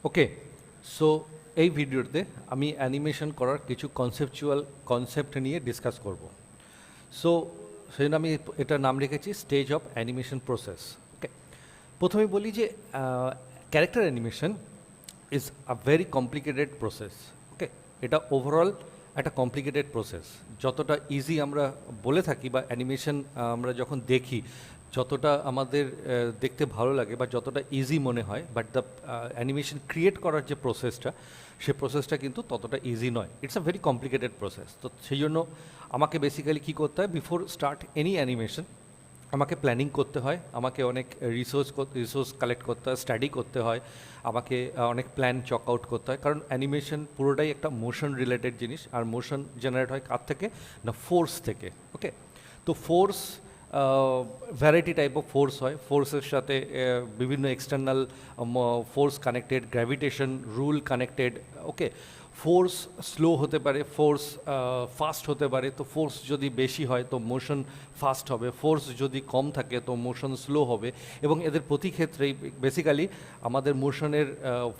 ওকে, so এই ভিডিওতে আমি অ্যানিমেশন করার কিছু কনসেপচুয়াল কনসেপ্ট নিয়ে ডিসকাস করব। সো সেই জন্য আমি এটার নাম রেখেছি stage of animation process. Okay, প্রথমে বলি যে character animation is a very complicated process. Okay, এটা ওভারঅল একটা কমপ্লিকেটেড প্রসেস। যতটা ইজি আমরা বলে থাকি বা অ্যানিমেশন আমরা যখন দেখি যতটা আমাদের দেখতে ভালো লাগে বা যতটা ইজি মনে হয়, বাট দ্য অ্যানিমেশন ক্রিয়েট করার যে প্রসেসটা সে প্রসেসটা কিন্তু ততটা ইজি নয়। It's a very complicated process. তো সেই জন্য আমাকে বেসিক্যালি কী করতে হয়, বিফোর স্টার্ট এনি অ্যানিমেশন আমাকে প্ল্যানিং করতে হয়, আমাকে অনেক রিসোর্স কালেক্ট করতে হয়, স্টাডি করতে হয়, আমাকে অনেক প্ল্যান চক আউট করতে হয়। কারণ অ্যানিমেশন পুরোটাই একটা মোশন রিলেটেড জিনিস, আর মোশন জেনারেট হয় কার থেকে না, ফোর্স থেকে। ওকে, তো force variety type of force হয়। ফোর্সের সাথে বিভিন্ন external force connected, gravitation rule connected. Okay, force slow হতে পারে, ফোর্স ফাস্ট হতে পারে। তো ফোর্স যদি বেশি হয় তো মোশন ফাস্ট হবে, ফোর্স যদি কম থাকে তো মোশন স্লো হবে। এবং এদের প্রতি ক্ষেত্রেই বেসিক্যালি আমাদের মোশনের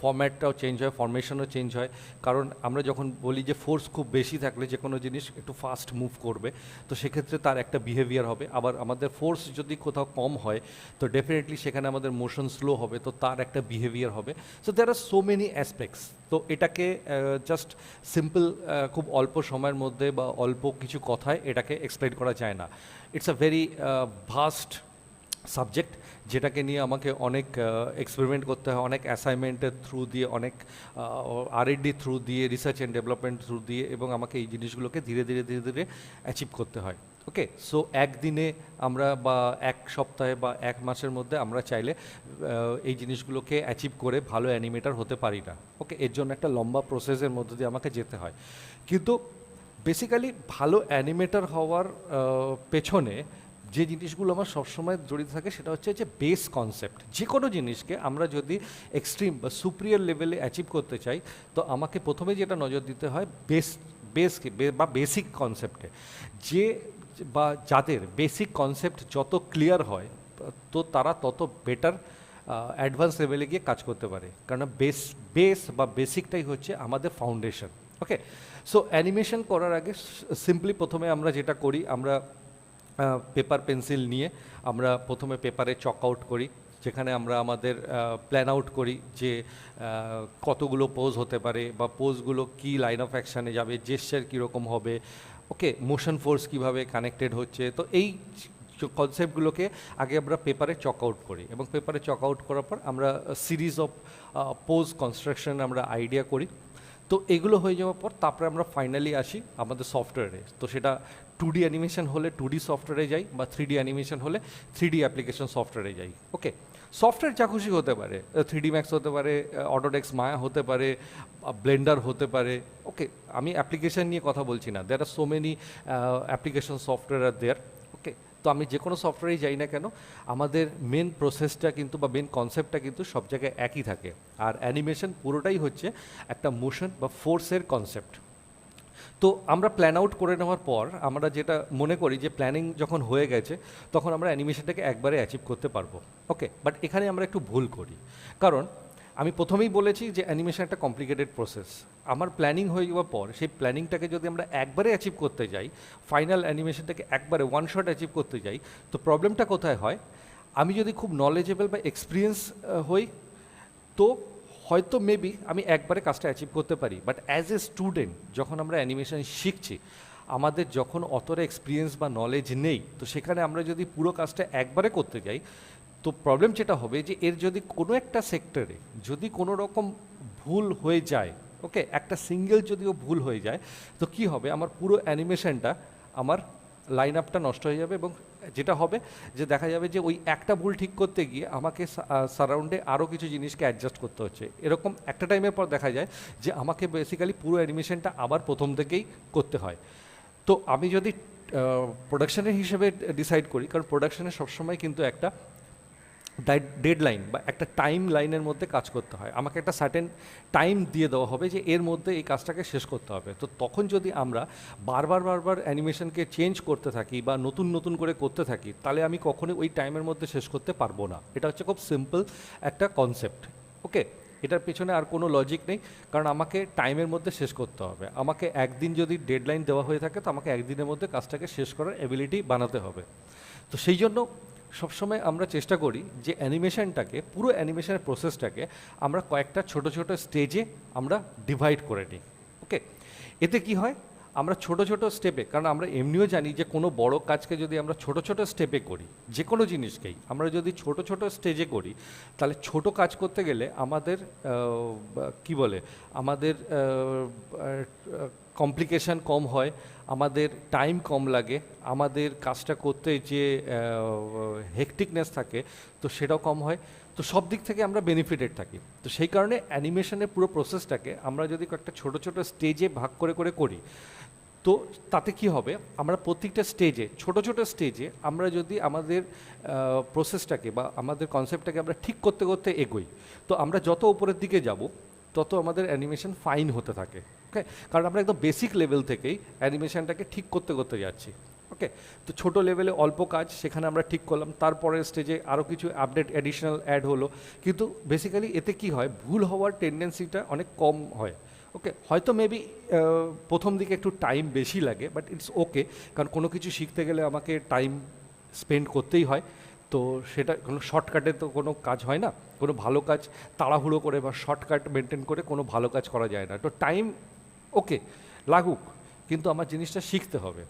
ফরম্যাটটাও চেঞ্জ হয়, ফরমেশনও চেঞ্জ হয়। কারণ আমরা যখন বলি যে ফোর্স খুব বেশি থাকলে যে কোনো জিনিস একটু ফাস্ট মুভ করবে, তো সেক্ষেত্রে তার একটা বিহেভিয়ার হবে। আবার আমাদের ফোর্স যদি কোথাও কম হয় তো ডেফিনেটলি সেখানে আমাদের মোশন স্লো হবে, তো তার একটা বিহেভিয়ার হবে। So there are so many aspects. তো এটাকে জাস্ট সিম্পল খুব অল্প সময়ের মধ্যে বা অল্প কিছু কথায় এটাকে এক্সপ্লেন করা যায় না। It's a very vast subject, যেটাকে নিয়ে আমাকে অনেক এক্সপেরিমেন্ট করতে হয়, অনেক অ্যাসাইনমেন্টের থ্রু দিয়ে, অনেক R&D থ্রু দিয়ে, রিসার্চ অ্যান্ড ডেভেলপমেন্ট থ্রু দিয়ে, এবং আমাকে এই জিনিসগুলোকে ধীরে ধীরে ধীরে ধীরে অ্যাচিভ করতে হয়। ওকে, সো একদিনে আমরা বা এক সপ্তাহে বা এক মাসের মধ্যে আমরা চাইলে এই জিনিসগুলোকে অ্যাচিভ করে ভালো অ্যানিমেটার হতে পারি না। ওকে, এর জন্য একটা লম্বা প্রসেসের মধ্যে দিয়ে আমাকে যেতে হয়। কিন্তু বেসিক্যালি ভালো অ্যানিমেটার হওয়ার পেছনে যে জিনিসগুলো আমার সবসময় জড়িত থাকে সেটা হচ্ছে যে বেস কনসেপ্ট। যে কোনো জিনিসকে আমরা যদি এক্সট্রিম বা সুপিরিয়র লেভেলে অ্যাচিভ করতে চাই তো আমাকে প্রথমে যেটা নজর দিতে হয় বেসকে বা বেসিক কনসেপ্টে। যে বা যাদের বেসিক কনসেপ্ট যত ক্লিয়ার হয় তো তারা তত বেটার অ্যাডভান্স লেভেলে গিয়ে কাজ করতে পারে। কারণ বেস বা বেসিকটাই হচ্ছে আমাদের ফাউন্ডেশন। ওকে, সো অ্যানিমেশন করার আগে সিম্পলি প্রথমে আমরা যেটা করি, আমরা পেপার পেন্সিল নিয়ে আমরা প্রথমে পেপারে চক আউট করি, যেখানে আমরা আমাদের প্ল্যান আউট করি যে কতগুলো পোজ হতে পারে বা পোজগুলো কী লাইন অফ অ্যাকশানে যাবে, জেস্চার কীরকম হবে। ওকে, মোশন ফোর্স কীভাবে কানেক্টেড হচ্ছে। তো এই কনসেপ্টগুলোকে আগে আমরা পেপারে চক আউট করি, এবং পেপারে চক আউট করার পর আমরা সিরিজ অফ পোজ কনস্ট্রাকশন আমরা আইডিয়া করি। তো এগুলো হয়ে যাওয়ার পর তারপরে আমরা ফাইনালি আসি আমাদের সফটওয়্যারে। তো সেটা 2D অ্যানিমেশন হলে 2D সফটওয়্যারে যাই, বা 3D অ্যানিমেশন হলে 3D অ্যাপ্লিকেশন সফটওয়্যারে যাই। ওকে, সফটওয়্যার যা খুশি হতে পারে, 3D ম্যাক্স হতে পারে, অটোডেস্ক মায়া হতে পারে, ব্লেন্ডার হতে পারে। ওকে, আমি অ্যাপ্লিকেশন নিয়ে কথা বলছি না, দেয়ার are so many application software আর দেয়ার। ওকে, তো আমি যে কোনো সফটওয়্যারেই যাই না কেন, আমাদের মেন প্রসেসটা কিন্তু বা মেন কনসেপ্টটা কিন্তু সব জায়গায় একই থাকে। আর অ্যানিমেশন পুরোটাই হচ্ছে একটা মোশন বা ফোর্সের কনসেপ্ট। তো আমরা প্ল্যান আউট করে নেওয়ার পর আমরা যেটা মনে করি যে প্ল্যানিং যখন হয়ে গেছে তখন আমরা অ্যানিমেশনটাকে একবারে অ্যাচিভ করতে পারবো। ওকে, বাট এখানে আমরা একটু ভুল করি। কারণ আমি প্রথমেই বলেছি যে অ্যানিমেশন একটা কমপ্লিকেটেড প্রসেস। আমার প্ল্যানিং হয়ে যাওয়ার পর সেই প্ল্যানিংটাকে যদি আমরা একবারে অ্যাচিভ করতে যাই, ফাইনাল অ্যানিমেশনটাকে একবারে ওয়ান শট অ্যাচিভ করতে যাই, তো প্রবলেমটা কোথায় হয়, আমি যদি খুব নলেজেবল বা এক্সপিরিয়েন্স হই তো হয়তো মেবি আমি একবারে কাজটা অ্যাচিভ করতে পারি। বাট অ্যাজ এ স্টুডেন্ট যখন আমরা অ্যানিমেশন শিখছি, আমাদের যখন অতটা এক্সপিরিয়েন্স বা নলেজ নেই, তো সেখানে আমরা যদি পুরো কাজটা একবারে করতে যাই তো প্রবলেম যেটা হবে যে এর যদি কোনো একটা সেক্টরে যদি কোনো রকম ভুল হয়ে যায়, ওকে, একটা সিঙ্গেল যদিও ভুল হয়ে যায়, তো কি হবে, আমার পুরো অ্যানিমেশনটা, আমার লাইন আপটা নষ্ট হয়ে যাবে। এবং যেটা হবে যে দেখা যাবে যে ওই একটা ভুল ঠিক করতে গিয়ে আমাকে সারাউন্ডে আরও কিছু জিনিসকে অ্যাডজাস্ট করতে হচ্ছে। এরকম একটা টাইমের পর দেখা যায় যে আমাকে বেসিক্যালি পুরো অ্যানিমেশনটা আবার প্রথম থেকেই করতে হয়। তো আমি যদি প্রোডাকশনের হিসেবে ডিসাইড করি, কারণ প্রোডাকশনে সবসময় কিন্তু একটা ডেডলাইন বা একটা টাইম লাইনের মধ্যে কাজ করতে হয়, আমাকে একটা সার্টেন টাইম দিয়ে দেওয়া হবে যে এর মধ্যে এই কাজটাকে শেষ করতে হবে। তো তখন যদি আমরা বারবার অ্যানিমেশনকে চেঞ্জ করতে থাকি বা নতুন নতুন করে করতে থাকি, তাহলে আমি কখনোই ওই টাইমের মধ্যে শেষ করতে পারবো না। এটা হচ্ছে খুব সিম্পল একটা কনসেপ্ট। ওকে, এটার পেছনে আর কোনো লজিক নেই, কারণ আমাকে টাইমের মধ্যে শেষ করতে হবে। আমাকে একদিন যদি ডেডলাইন দেওয়া হয়ে থাকে তো আমাকে একদিনের মধ্যে কাজটাকে শেষ করার এবিলিটি বানাতে হবে। তো সেই জন্য সবসময় আমরা চেষ্টা করি যে অ্যানিমেশনটাকে, পুরো অ্যানিমেশনের প্রসেসটাকে আমরা কয়েকটা ছোট ছোট স্টেজে আমরা ডিভাইড করে নিই। ওকে, এতে কি হয়, আমরা ছোট ছোট স্টেপে, কারণ আমরা এমনিও জানি যে কোনো বড় কাজকে যদি আমরা ছোট ছোট স্টেপে করি, যে কোনো জিনিসকেই আমরা যদি ছোট ছোট স্টেজে করি, তাহলে ছোট কাজ করতে গেলে আমাদের কি বলে, আমাদের কমপ্লিকেশান কম হয়, আমাদের টাইম কম লাগে, আমাদের কাজটা করতে যে হেকটিকনেস থাকে তো সেটাও কম হয়। তো সব দিক থেকে আমরা বেনিফিটেড থাকি। তো সেই কারণে অ্যানিমেশনের পুরো প্রসেসটাকে আমরা যদি কয়েকটা ছোট ছোট স্টেজে ভাগ করে করে করি, তো তাতে কি হবে, আমরা প্রত্যেকটা স্টেজে, ছোট ছোট স্টেজে আমরা যদি আমাদের প্রসেসটাকে বা আমাদের কনসেপ্টটাকে আমরা ঠিক করতে করতে এগোই, তো আমরা যত উপরের দিকে যাব তত আমাদের অ্যানিমেশন ফাইন হতে থাকে। ওকে, কারণ আমরা একদম বেসিক লেভেল থেকেই অ্যানিমেশনটাকে ঠিক করতে করতে যাচ্ছি। ওকে, তো ছোটো লেভেলে অল্প কাজ সেখানে আমরা ঠিক করলাম, তারপরের স্টেজে আরও কিছু আপডেট অ্যাডিশনাল অ্যাড হলো, কিন্তু বেসিক্যালি এতে কি হয়, ভুল হওয়ার টেন্ডেন্সিটা অনেক কম হয়। ওকে, হয়তো মেবি প্রথম দিকে একটু টাইম বেশি লাগে, বাট ইটস ওকে, কারণ কোনো কিছু শিখতে গেলে আমাকে টাইম স্পেন্ড করতেই হয়। তো সেটা কোনো শর্টকাটে তো কোনো কাজ হয় না, কোনো ভালো কাজ তাড়াহুড়ো করে বা শর্টকাট মেনটেন করে কোনো ভালো কাজ করা যায় না। তো টাইম ওকে লাগুক, কিন্তু আমার জিনিসটা শিখতে হবে।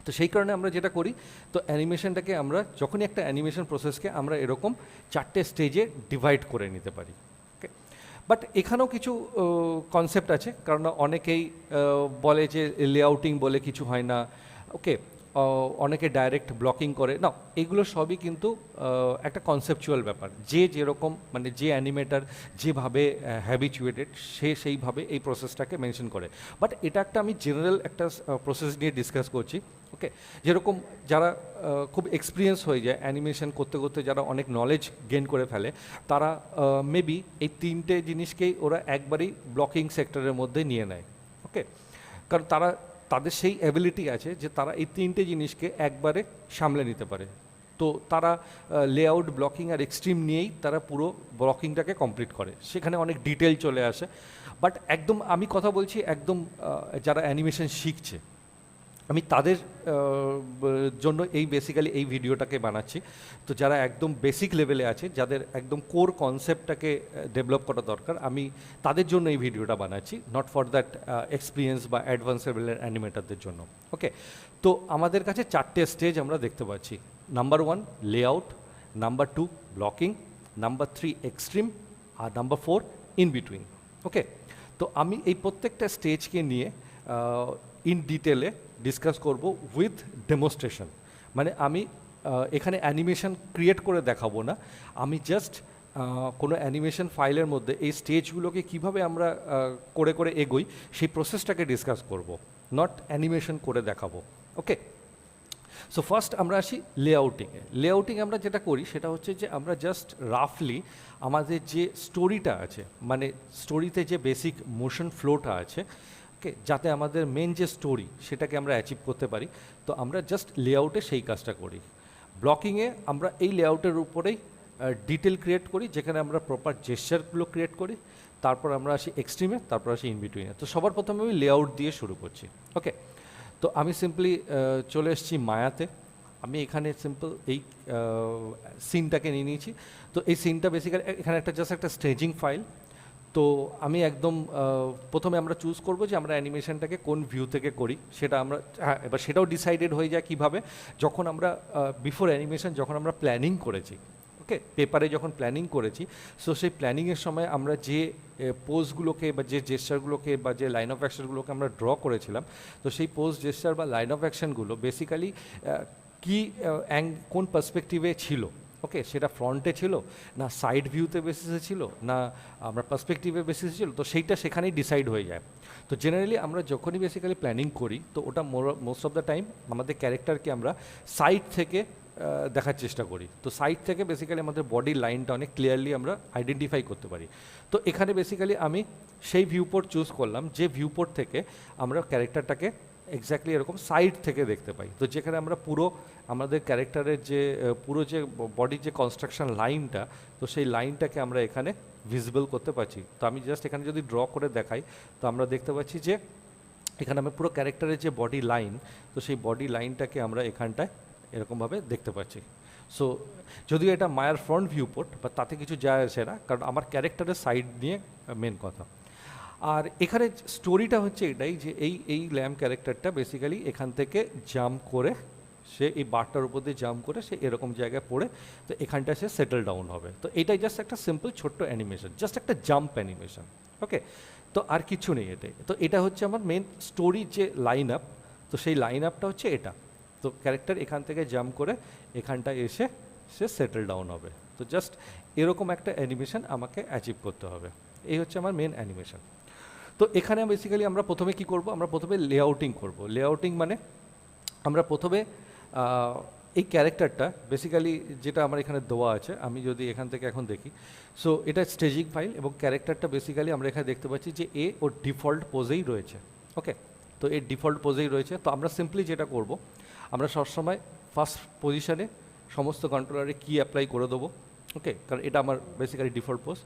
তো সেই কারণে আমরা যেটা করি, তো অ্যানিমেশনটাকে আমরা যখনই একটা অ্যানিমেশন প্রসেসকে আমরা এরকম 4টে স্টেজে ডিভাইড করে নিতে পারি। ওকে, বাট এখানেও কিছু কনসেপ্ট আছে, কারণ অনেকেই বলে যে লেআউটিং বলে কিছু হয় না। ওকে, অনেকে ডাইরেক্ট ব্লকিং করে না, এগুলো সবই কিন্তু একটা কনসেপচুয়াল ব্যাপার। যে যেরকম, মানে যে অ্যানিমেটার যেভাবে হ্যাবিচুয়েটেড সে সেইভাবে এই প্রসেসটাকে মেনশন করে। বাট এটা একটা আমি জেনারেল একটা প্রসেস নিয়ে ডিসকাস করছি। ওকে, যেরকম যারা খুব এক্সপিরিয়েন্স হয়ে যায় অ্যানিমেশন করতে করতে, যারা অনেক নলেজ গেইন করে ফেলে, তারা মেবি এই 3টে জিনিসকেই ওরা একবারেই ব্লকিং সেক্টরের মধ্যে নিয়ে নেয়। ওকে, কারণ তাদের সেই অ্যাবিলিটি আছে যে তারা এই 3টে জিনিসকে একবারে সামলে নিতে পারে। তো তারা লেআউট, ব্লকিং আর এক্সট্রিম নিয়েই তারা পুরো ব্লকিংটাকে কমপ্লিট করে, সেখানে অনেক ডিটেল চলে আসে। বাট একদম আমি কথা বলছি একদম যারা অ্যানিমেশন শিখছে, আমি তাদের জন্য এই বেসিক্যালি এই ভিডিওটাকে বানাচ্ছি। তো যারা একদম বেসিক লেভেলে আছে, যাদের একদম কোর কনসেপ্টটাকে ডেভেলপ করা দরকার, আমি তাদের জন্য এই ভিডিওটা বানাচ্ছি, নট ফর দ্যাট এক্সপিরিয়েন্স বা অ্যাডভান্স লেভেলের অ্যানিমেটারদের জন্য। ওকে, তো আমাদের কাছে 4টে স্টেজ আমরা দেখতে পাচ্ছি। Number 1 layout, number 2 blocking, number 3 extreme, আর নাম্বার 4 ইন বিটুইন। ওকে, তো আমি এই প্রত্যেকটা স্টেজকে নিয়ে ইন ডিটেলে ডিসকাস করব উইথ ডেমনস্ট্রেশন। মানে আমি এখানে অ্যানিমেশন ক্রিয়েট করে দেখাবো না, আমি জাস্ট কোনো অ্যানিমেশন ফাইলের মধ্যে এই স্টেজগুলোকে কিভাবে আমরা করে করে এগোই সেই প্রসেসটাকে ডিসকাস করব, নট অ্যানিমেশন করে দেখাবো। ওকে, সো ফার্স্ট আমরা আসি লেআউটিংয়ে। লেআউটিং আমরা যেটা করি সেটা হচ্ছে যে আমরা জাস্ট রাফলি আমাদের যে স্টোরিটা আছে, মানে স্টোরিতে যে বেসিক মোশন ফ্লোটা আছে, ওকে, যাতে আমাদের মেন যে স্টোরি সেটাকে আমরা অ্যাচিভ করতে পারি, তো আমরা জাস্ট লেআউটে সেই কাজটা করি। ব্লকিংয়ে আমরা এই লেআউটের উপরেই ডিটেল ক্রিয়েট করি, যেখানে আমরা প্রপার জেস্চারগুলো ক্রিয়েট করি। তারপর আমরা আসি এক্সট্রিমে, তারপর আসি ইন বিটুইনে। তো সবার প্রথমে আমি লেআউট দিয়ে শুরু করছি। ওকে, তো আমি সিম্পলি চলে এসেছি মায়াতে। আমি এখানে সিম্পল এই সিনটাকে নিয়ে নিয়েছি। তো এই সিনটা বেসিক্যালি এখানে একটা জাস্ট একটা স্টেজিং ফাইল। তো আমি একদম প্রথমে আমরা চুজ করব যে আমরা অ্যানিমেশনটাকে কোন ভিউ থেকে করি, সেটা আমরা, হ্যাঁ, এবার সেটাও ডিসাইডেড হয়ে যায় কীভাবে, যখন আমরা বিফোর অ্যানিমেশন যখন আমরা প্ল্যানিং করেছি। ওকে, পেপারে যখন প্ল্যানিং করেছি, সো সেই প্ল্যানিংয়ের সময় আমরা যে পোজগুলোকে বা যে জেস্চারগুলোকে বা যে লাইন অফ অ্যাকশনগুলোকে আমরা ড্র করেছিলাম, তো সেই পোজ, জেস্চার বা লাইন অফ অ্যাকশনগুলো বেসিক্যালি কি কোন পার্সপেক্টিভে ছিল। ওকে, সেটা ফ্রন্টে ছিল না সাইড ভিউতে বেসিসে ছিল না আমরা পার্সপেক্টিভে বেসিসে ছিল, তো সেইটা সেখানেই ডিসাইড হয়ে যায়। তো জেনারেলি আমরা যখনই বেসিক্যালি প্ল্যানিং করি, তো ওটা মোস্ট অফ দ্য টাইম আমাদের ক্যারেক্টারকে আমরা সাইড থেকে দেখার চেষ্টা করি। তো সাইড থেকে বেসিক্যালি আমাদের বডির লাইনটা অনেক ক্লিয়ারলি আমরা আইডেন্টিফাই করতে পারি। তো এখানে বেসিক্যালি আমি সেই ভিউপোর্ট চুজ করলাম যে ভিউপোর্ট থেকে আমরা ক্যারেক্টারটাকে এক্স্যাক্টলি এরকম সাইড থেকে দেখতে পাই। তো যেখানে আমরা পুরো আমাদের ক্যারেক্টারের যে পুরো যে বডির যে কনস্ট্রাকশন লাইনটা, তো সেই লাইনটাকে আমরা এখানে ভিজিবল করতে পারছি। তো আমি জাস্ট এখানে যদি ড্র করে দেখাই, তো আমরা দেখতে পাচ্ছি যে এখানে আমি পুরো ক্যারেক্টারের যে বডি লাইন, তো সেই বডি লাইনটাকে আমরা এখানটায় এরকমভাবে দেখতে পাচ্ছি। সো যদিও এটা মায়ার ফ্রন্ট ভিউ পোর্ট, বা তাতে কিছু যায় আসে না, কারণ আমার ক্যারেক্টারের সাইড নিয়ে মেন কথা। আর এখানে স্টোরিটা হচ্ছে এটাই যে এই ল্যাম্প ক্যারেক্টারটা বেসিক্যালি এখান থেকে জাম্প করে, সে এই বারটার উপর দিয়ে জাম্প করে সে এরকম জায়গায় পড়ে, তো এখানটা সে সেটেল ডাউন হবে। তো এটাই জাস্ট একটা সিম্পল ছোট্ট অ্যানিমেশন, জাস্ট একটা জাম্প অ্যানিমেশন। ওকে, তো আর কিছু নেই এটাই। তো এটা হচ্ছে আমার মেন স্টোরির যে লাইন আপ, তো সেই লাইন আপটা হচ্ছে এটা। তো ক্যারেক্টার এখান থেকে জাম্প করে এখানটায় এসে সে সেটেল ডাউন হবে। তো জাস্ট এরকম একটা অ্যানিমেশন আমাকে অ্যাচিভ করতে হবে। এই হচ্ছে আমার মেন অ্যানিমেশন। তো এখানে বেসিক্যালি আমরা প্রথমে কি করব, আমরা প্রথমে লেআউটিং করব। লেআউটিং মানে আমরা প্রথমে এই ক্যারেক্টারটা বেসিক্যালি যেটা আমার এখানে দেওয়া আছে, আমি যদি এখান থেকে এখন দেখি, সো এটা স্টেজিং ফাইল, এবং ক্যারেক্টারটা বেসিক্যালি আমরা এখানে দেখতে পাচ্ছি যে এ ওর ডিফল্ট পোজেই রয়েছে। ওকে, তো এর ডিফল্ট পোজেই রয়েছে। তো আমরা সিম্পলি যেটা করব, আমরা সবসময় ফার্স্ট পজিশনে সমস্ত কন্ট্রোলারে কি অ্যাপ্লাই করে দেবো। ওকে, কারণ এটা আমার বেসিক্যালি ডিফল্ট পোজ।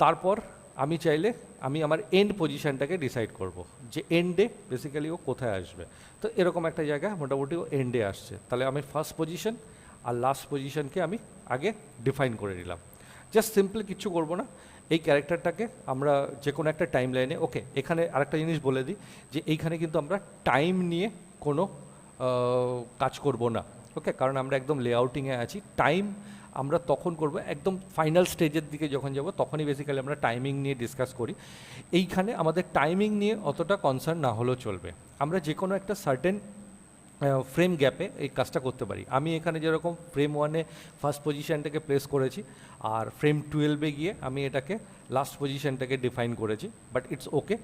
তারপর আমি চাইলে আমি আমার এন্ড পজিশনটাকে ডিসাইড করব যে এন্ডে বেসিক্যালি ও কোথায় আসবে। তো এরকম একটা জায়গা মোটামুটি ও এন্ডে আসছে, তাহলে আমি ফার্স্ট পজিশন আর লাস্ট পজিশনকে আমি আগে ডিফাইন করে নিলাম। জাস্ট সিম্পলি কিচ্ছু করব না, এই ক্যারেক্টারটাকে আমরা যে কোনো একটা টাইম লাইনে, ওকে এখানে আরেকটা জিনিস বলে দিই যে এইখানে কিন্তু আমরা টাইম নিয়ে কোনো কাজ করব না। ওকে, কারণ আমরা একদম লেআউটিংয়ে আছি। টাইম আমরা তখন করব একদম ফাইনাল স্টেজের দিকে যখন যাব, তখনই বেসিক্যালি আমরা টাইমিং নিয়ে ডিসকাস করি। এইখানে আমাদের টাইমিং নিয়ে অতটা কনসার্ন না হলেও চলবে, আমরা যে কোনো একটা সার্টেন ফ্রেম গ্যাপে এই কাজটা করতে পারি। আমি এখানে যেরকম ফ্রেম 1-এ ফার্স্ট পজিশনটাকে প্লেস করেছি, আর ফ্রেম 12-এ গিয়ে আমি এটাকে লাস্ট পজিশনটাকে ডিফাইন করেছি, বাট ইটস ওকে।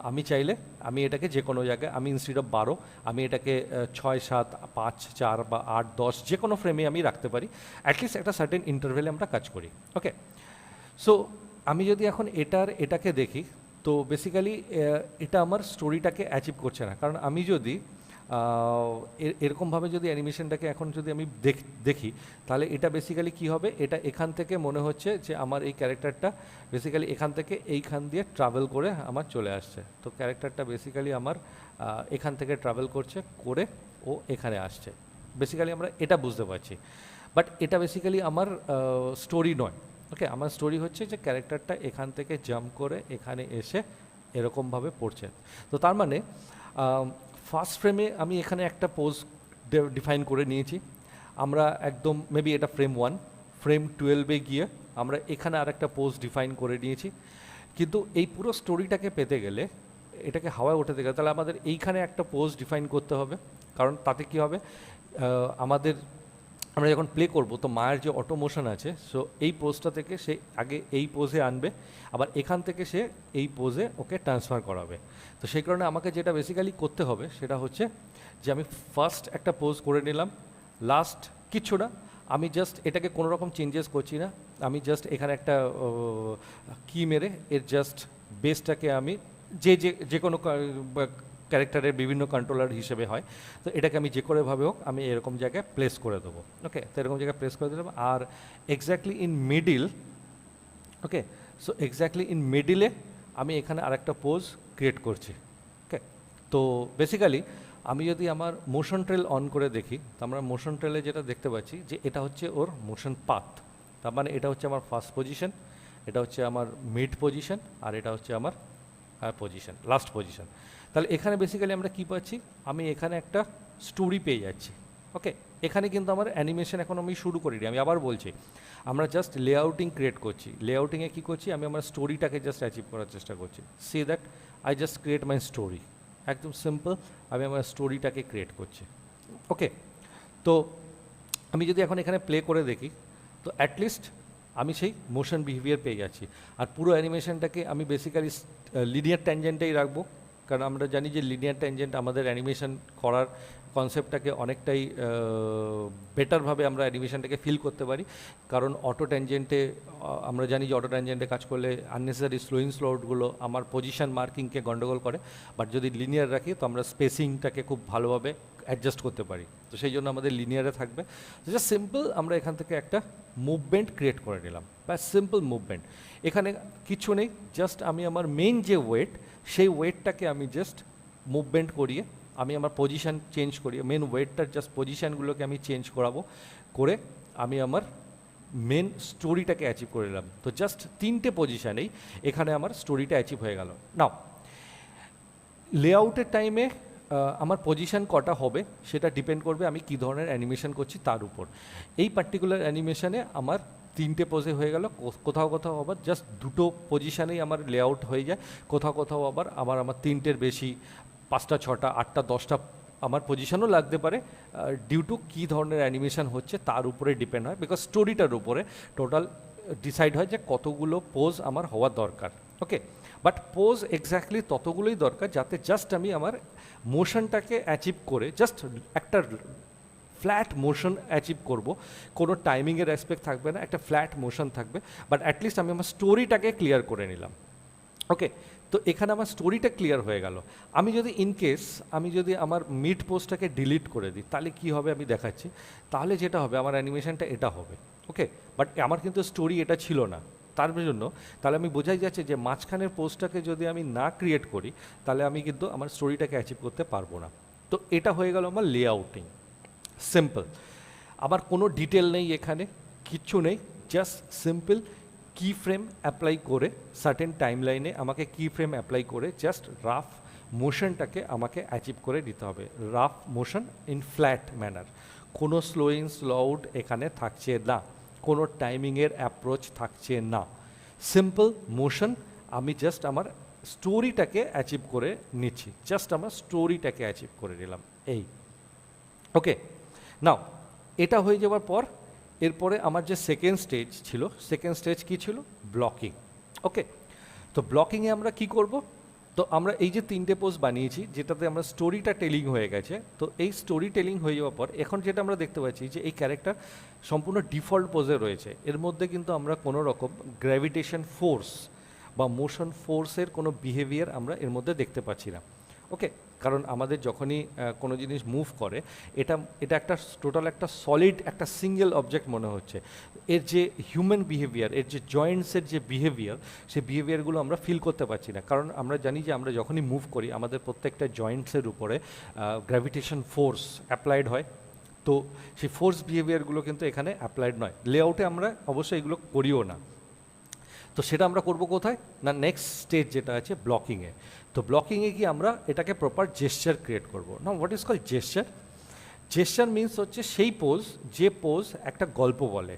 আমি চাইলে আমি এটাকে যে কোনো জায়গায়, আমি ইনস্টিড অফ 12 আমি এটাকে 6, 7, 5, 4 বা 8, 10 যে কোনো ফ্রেমে আমি রাখতে পারি। অ্যাটলিস্ট একটা সার্টেন ইন্টারভেলে আমরা কাজ করি। ওকে, সো আমি যদি এখন এটাকে দেখি, তো বেসিক্যালি এটা আমার স্টোরিটাকে অ্যাচিভ করছে না। কারণ আমি যদি এরকমভাবে যদি অ্যানিমেশনটাকে এখন যদি আমি দেখি, তাহলে এটা বেসিক্যালি কি হবে, এটা এখান থেকে মনে হচ্ছে যে আমার এই ক্যারেক্টারটা বেসিক্যালি এখান থেকে এইখান দিয়ে ট্রাভেল করে আমার চলে আসছে। তো ক্যারেক্টারটা বেসিক্যালি আমার এখান থেকে ট্রাভেল করে ও এখানে আসছে, বেসিক্যালি আমরা এটা বুঝতে পারছি। বাট এটা বেসিক্যালি আমার স্টোরি নয়। ওকে, আমার স্টোরি হচ্ছে যে ক্যারেক্টারটা এখান থেকে জাম্প করে এখানে এসে এরকমভাবে পড়ছে। তো তার মানে ফার্স্ট ফ্রেমে আমি এখানে একটা পোজ ডিফাইন করে নিয়েছি। আমরা একদম মেবি এটা ফ্রেম 1, ফ্রেম 12-এ গিয়ে আমরা এখানে আরেকটা পোজ ডিফাইন করে নিয়েছি। কিন্তু এই পুরো স্টোরিটাকে পেতে গেলে, এটাকে হাওয়ায় ওঠাতে গেলে, তাহলে আমাদের এইখানে একটা পোজ ডিফাইন করতে হবে। কারণ তাতে কি হবে, আমরা যখন প্লে করব, তো মায়ের যে অটোমোশন আছে, সো এই পোজটা থেকে সে আগে এই পোজে আনবে, আবার এখান থেকে সে এই পোজে ওকে ট্রান্সফার করাবে। তো সেই কারণে আমাকে যেটা বেসিক্যালি করতে হবে সেটা হচ্ছে যে আমি ফার্স্ট একটা পোজ করে নিলাম, লাস্ট কিচ্ছু না, আমি জাস্ট এটাকে কোনো রকম চেঞ্জেস করছি না, আমি জাস্ট এখানে একটা কি মেরে এর জাস্ট বেসটাকে আমি যে কোনো ক্যারেক্টারের বিভিন্ন কন্ট্রোলার হিসেবে হয়, তো এটাকে আমি যে করেভাবে হোক আমি এরকম জায়গায় প্লেস করে দেবো। ওকে, তো এরকম জায়গায় প্লেস করে দিলাম, আর exactly in middle, okay, so exactly in মিডিলে আমি এখানে আরেকটা পোজ ক্রিয়েট করছি। ওকে, তো বেসিক্যালি আমি যদি আমার মোশন ট্রেল অন করে দেখি, তো আমরা মোশন ট্রেলে যেটা দেখতে পাচ্ছি যে এটা হচ্ছে ওর মোশন পাথ। তার মানে এটা হচ্ছে আমার ফার্স্ট পজিশন, এটা হচ্ছে আমার মিড পজিশন, আর এটা হচ্ছে আমার পজিশন, লাস্ট পজিশন। তাহলে এখানে বেসিক্যালি আমরা কি পাচ্ছি, আমি এখানে একটা স্টোরি পেয়ে যাচ্ছি। ওকে, এখানে কিন্তু আমার অ্যানিমেশন এখন আমি শুরু করিনি, আমি আবার বলছি আমরা জাস্ট লেআউটিং ক্রিয়েট করছি। লেআউটিংয়ে কী করছি, আমি আমার স্টোরিটাকে জাস্ট অ্যাচিভ করার চেষ্টা করছি। See that I just create my story, একদম সিম্পল, আমি আমার স্টোরিটাকে ক্রিয়েট করছি। ওকে, তো আমি যদি এখন এখানে প্লে করে দেখি, তো অ্যাটলিস্ট আমি সেই মোশন বিহেভিয়ার পেয়ে যাচ্ছি। আর পুরো অ্যানিমেশনটাকে আমি বেসিক্যালি লিনিয়ার ট্যানজেন্টেই রাখবো, কারণ আমরা জানি যে লিনিয়ার ট্যানজেন্ট আমাদের অ্যানিমেশন করার কনসেপ্টটাকে অনেকটাই বেটারভাবে আমরা অ্যানিমেশনটাকে ফিল করতে পারি। কারণ অটো ট্যানজেন্টে আমরা জানি যে অটো ট্যানজেন্টে কাজ করলে আননেসেসারি স্লোইং স্লোডগুলো আমার পজিশন মার্কিংকে গন্ডগোল করে, বাট যদি লিনিয়ার রাখি তো আমরা স্পেসিংটাকে খুব ভালোভাবে অ্যাডজাস্ট করতে পারি। তো সেই জন্য আমাদের লিনিয়ারে থাকবে। জাস্ট সিম্পল আমরা এখান থেকে একটা মুভমেন্ট ক্রিয়েট করে নিলাম, বা সিম্পল মুভমেন্ট। এখানে কিছু নেই, জাস্ট আমি আমার মেন যে ওয়েট, সেই ওয়েটটাকে আমি জাস্ট মুভমেন্ট করিয়ে আমি আমার পজিশান চেঞ্জ করিয়ে মেন ওয়েটটার জাস্ট পজিশানগুলোকে আমি চেঞ্জ করাবো, করে আমি আমার মেন স্টোরিটাকে অ্যাচিভ করে নিলাম। তো জাস্ট 3টে পজিশানেই এখানে আমার স্টোরিটা অ্যাচিভ হয়ে গেল। নাও লেআউটের টাইমে আমার পজিশান কটা হবে সেটা ডিপেন্ড করবে আমি কী ধরনের অ্যানিমেশন করছি তার উপর। এই পার্টিকুলার অ্যানিমেশনে আমার 3টে পোজে হয়ে গেল, কোথাও কোথাও আবার জাস্ট 2টো পজিশানেই আমার লেআউট হয়ে যায়, কোথাও কোথাও আবার আমার 3টের বেশি, 5টা 6টা 8টা 10টা আমার পজিশনও লাগতে পারে, ডিউ টু কী ধরনের অ্যানিমেশন হচ্ছে তার উপরে ডিপেন্ড হয়, বিকজ স্টোরিটার উপরে টোটাল ডিসাইড হয় যে কতগুলো পোজ আমার হওয়ার দরকার। ওকে, বাট পোজ এক্স্যাক্টলি ততগুলোই দরকার যাতে জাস্ট আমি আমার মোশনটাকে অ্যাচিভ করে জাস্ট একটা ফ্ল্যাট মোশন অ্যাচিভ করব, কোনো টাইমিংয়ের অ্যাসপেক্ট থাকবে না, একটা ফ্ল্যাট মোশন থাকবে, বাট অ্যাটলিস্ট আমি আমার স্টোরিটাকে ক্লিয়ার করে নিলাম। ওকে, তো এখানে আমার স্টোরিটা ক্লিয়ার হয়ে গেল। আমি যদি ইনকেস আমি যদি আমার মিড পোস্টটাকে ডিলিট করে দিই তাহলে কী হবে আমি দেখাচ্ছি। তাহলে যেটা হবে আমার অ্যানিমেশনটা এটা হবে। ওকে, বাট আমার কিন্তু স্টোরি এটা ছিল না, তার জন্য তাহলে আমি বোঝাই যাচ্ছে যে মাঝখানের পোস্টটাকে যদি আমি না ক্রিয়েট করি তাহলে আমি কিন্তু আমার স্টোরিটাকে অ্যাচিভ করতে পারবো না। তো এটা হয়ে গেল আমার লেআউটিং, সিম্পল। আমার কোনো ডিটেল নেই এখানে, কিচ্ছু নেই, জাস্ট সিম্পল কি ফ্রেম অ্যাপ্লাই করে সার্টেন টাইম লাইনে আমাকে কি ফ্রেম অ্যাপ্লাই করে জাস্ট রাফ মোশনটাকে আমাকে অ্যাচিভ করে দিতে হবে, rough motion in flat manner. কোনো স্লো ইন স্লো আউট এখানে থাকছে না, কোনো টাইমিংয়ের অ্যাপ্রোচ থাকছে না, সিম্পল মোশন। আমি জাস্ট আমার স্টোরিটাকে অ্যাচিভ করে নিচ্ছি, জাস্ট আমার স্টোরিটাকে অ্যাচিভ করে নিলাম এই। ওকে, নাও এটা হয়ে যাওয়ার পর এরপরে আমার যে সেকেন্ড স্টেজ ছিল, সেকেন্ড স্টেজ কী ছিল? ব্লকিং। ওকে, তো ব্লকিংয়ে আমরা কি করব? তো আমরা এই যে 3টে পোজ বানিয়েছি যেটাতে আমরা স্টোরিটা টেলিং হয়ে গেছে, তো এই স্টোরি টেলিং হয়ে যাওয়ার পর এখন যেটা আমরা দেখতে পাচ্ছি যে এই ক্যারেক্টার সম্পূর্ণ ডিফল্ট পোজে রয়েছে, এর মধ্যে কিন্তু আমরা কোনো রকম গ্র্যাভিটেশন ফোর্স বা মোশন ফোর্সের কোনো বিহেভিয়ার আমরা এর মধ্যে দেখতে পাচ্ছি না। ওকে, কারণ আমাদের যখনই কোনো জিনিস মুভ করে এটা একটা টোটাল একটা সলিড একটা সিঙ্গেল অবজেক্ট মনে হচ্ছে। এর যে হিউম্যান বিহেভিয়ার, এর যে জয়েন্টসের যে বিহেভিয়ার, সেই বিহেভিয়ারগুলো আমরা ফিল করতে পারছি না, কারণ আমরা জানি যে আমরা যখনই মুভ করি আমাদের প্রত্যেকটা জয়েন্টসের উপরে গ্র্যাভিটেশন ফোর্স অ্যাপ্লাইড হয়, তো সেই ফোর্স বিহেভিয়ারগুলো কিন্তু এখানে অ্যাপ্লাইড নয়। লেআউটে আমরা অবশ্যই এগুলো করিও না। তো সেটা আমরা করব কোথায় না, নেক্সট স্টেজ যেটা আছে ব্লকিংয়ে। তো ব্লকিংয়ে গিয়ে আমরা এটাকে প্রপার জেস্চার ক্রিয়েট করব। না, what is called gesture? Gesture means হচ্ছে সেই পোজ যে পোজ একটা গল্প বলে।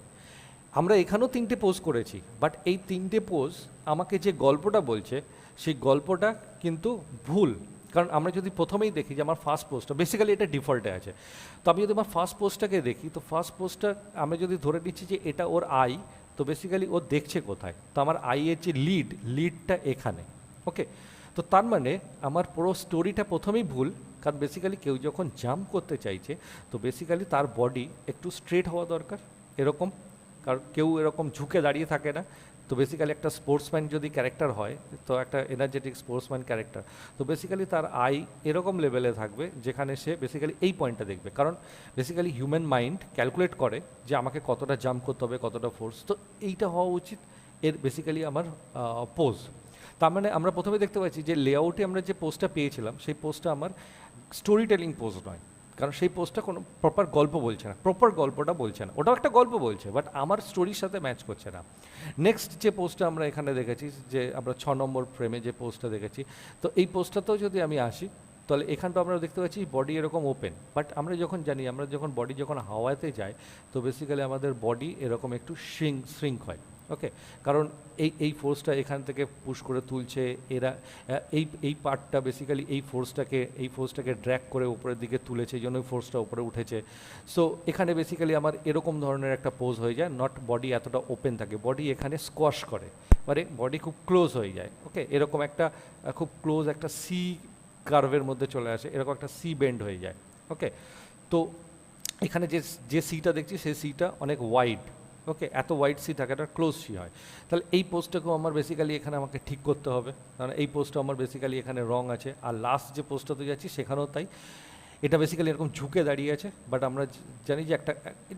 আমরা এখানেও 3টে পোজ করেছি, বাট এই 3টে পোজ আমাকে যে গল্পটা বলছে সেই গল্পটা কিন্তু ভুল। কারণ আমরা যদি প্রথমেই দেখি যে আমার ফার্স্ট পোস্টটা বেসিক্যালি এটা ডিফল্টে আছে, তো আমি যদি আমার ফার্স্ট পোস্টটাকে দেখি, তো ফার্স্ট পোস্টটা আমরা যদি ধরে নিচ্ছি যে এটা ওর আই, তো বেসিক্যালি ও দেখছে কোথায়? তো আমার আইয়ের যে লিডটা এখানে। ওকে, তো তার মানে আমার পুরো স্টোরিটা প্রথমেই ভুল, কারণ বেসিক্যালি কেউ যখন জাম্প করতে চাইছে তো বেসিক্যালি তার বডি একটু স্ট্রেট হওয়া দরকার এরকম, কারণ কেউ এরকম ঝুঁকে দাঁড়িয়ে থাকে না। তো বেসিক্যালি একটা স্পোর্টসম্যান যদি ক্যারেক্টার হয়, তো একটা এনার্জেটিক স্পোর্টসম্যান ক্যারেক্টার, তো বেসিক্যালি তার আই এরকম লেভেলে থাকবে যেখানে সে বেসিক্যালি এই পয়েন্টটা দেখবে, কারণ বেসিক্যালি হিউম্যান মাইন্ড ক্যালকুলেট করে যে আমাকে কতটা জাম্প করতে হবে, কতটা ফোর্স, তো এইটা হওয়া উচিত এর বেসিক্যালি আমার পোজ। তার মানে আমরা প্রথমে দেখতে পাচ্ছি যে লেআউটে আমরা যে পোস্টটা পেয়েছিলাম সেই পোস্টটা আমার স্টোরি টেলিং পোজ নয়, কারণ সেই পোস্টটা কোনো প্রপার গল্প বলছে না, প্রপার গল্পটা বলছে না, ওটাও একটা গল্প বলছে বাট আমার স্টোরির সাথে ম্যাচ করছে না। নেক্সট যে পোস্টটা আমরা এখানে দেখেছি, যে আমরা 6 নম্বর ফ্রেমে যে পোস্টটা দেখেছি, তো এই পোস্টটাতেও যদি আমি আসি তাহলে এখানটা আমরা দেখতে পাচ্ছি বডি এরকম ওপেন, বাট আমরা যখন জানি আমরা যখন বডি যখন হাওয়াতে যায় তো বেসিক্যালি আমাদের বডি এরকম একটু শ্রিঙ্ক হয়। ওকে, কারণ এই ফোর্সটা এখান থেকে পুশ করে তুলছে এরা, এই পার্টটা বেসিক্যালি এই ফোর্সটাকে ড্র্যাগ করে উপরের দিকে তুলেছে, এই জন্য ফোর্সটা উপরে উঠেছে। সো এখানে বেসিক্যালি আমার এরকম ধরনের একটা পোজ হয়ে যায়, নট বডি এতটা ওপেন থাকে, বডি এখানে স্কোয়াশ করে, মানে বডি খুব ক্লোজ হয়ে যায়। ওকে, এরকম একটা খুব ক্লোজ একটা সি কার্ভের মধ্যে চলে আসে, এরকম একটা সি বেন্ড হয়ে যায়। ওকে, তো এখানে যে সিটা দেখছি সেই সিটা অনেক ওয়াইড। ওকে, এত ওয়াইড সি থাকে, একটা ক্লোজ সি হয়, তাহলে এই পোস্টটাকেও আমার বেসিক্যালি এখানে আমাকে ঠিক করতে হবে, কারণ এই পোস্টটা আমার বেসিক্যালি এখানে রং আছে। আর লাস্ট যে পোস্টটাতে যাচ্ছি সেখানেও তাই, এটা বেসিক্যালি এরকম ঝুঁকে দাঁড়িয়ে আছে, বাট আমরা জানি যে একটা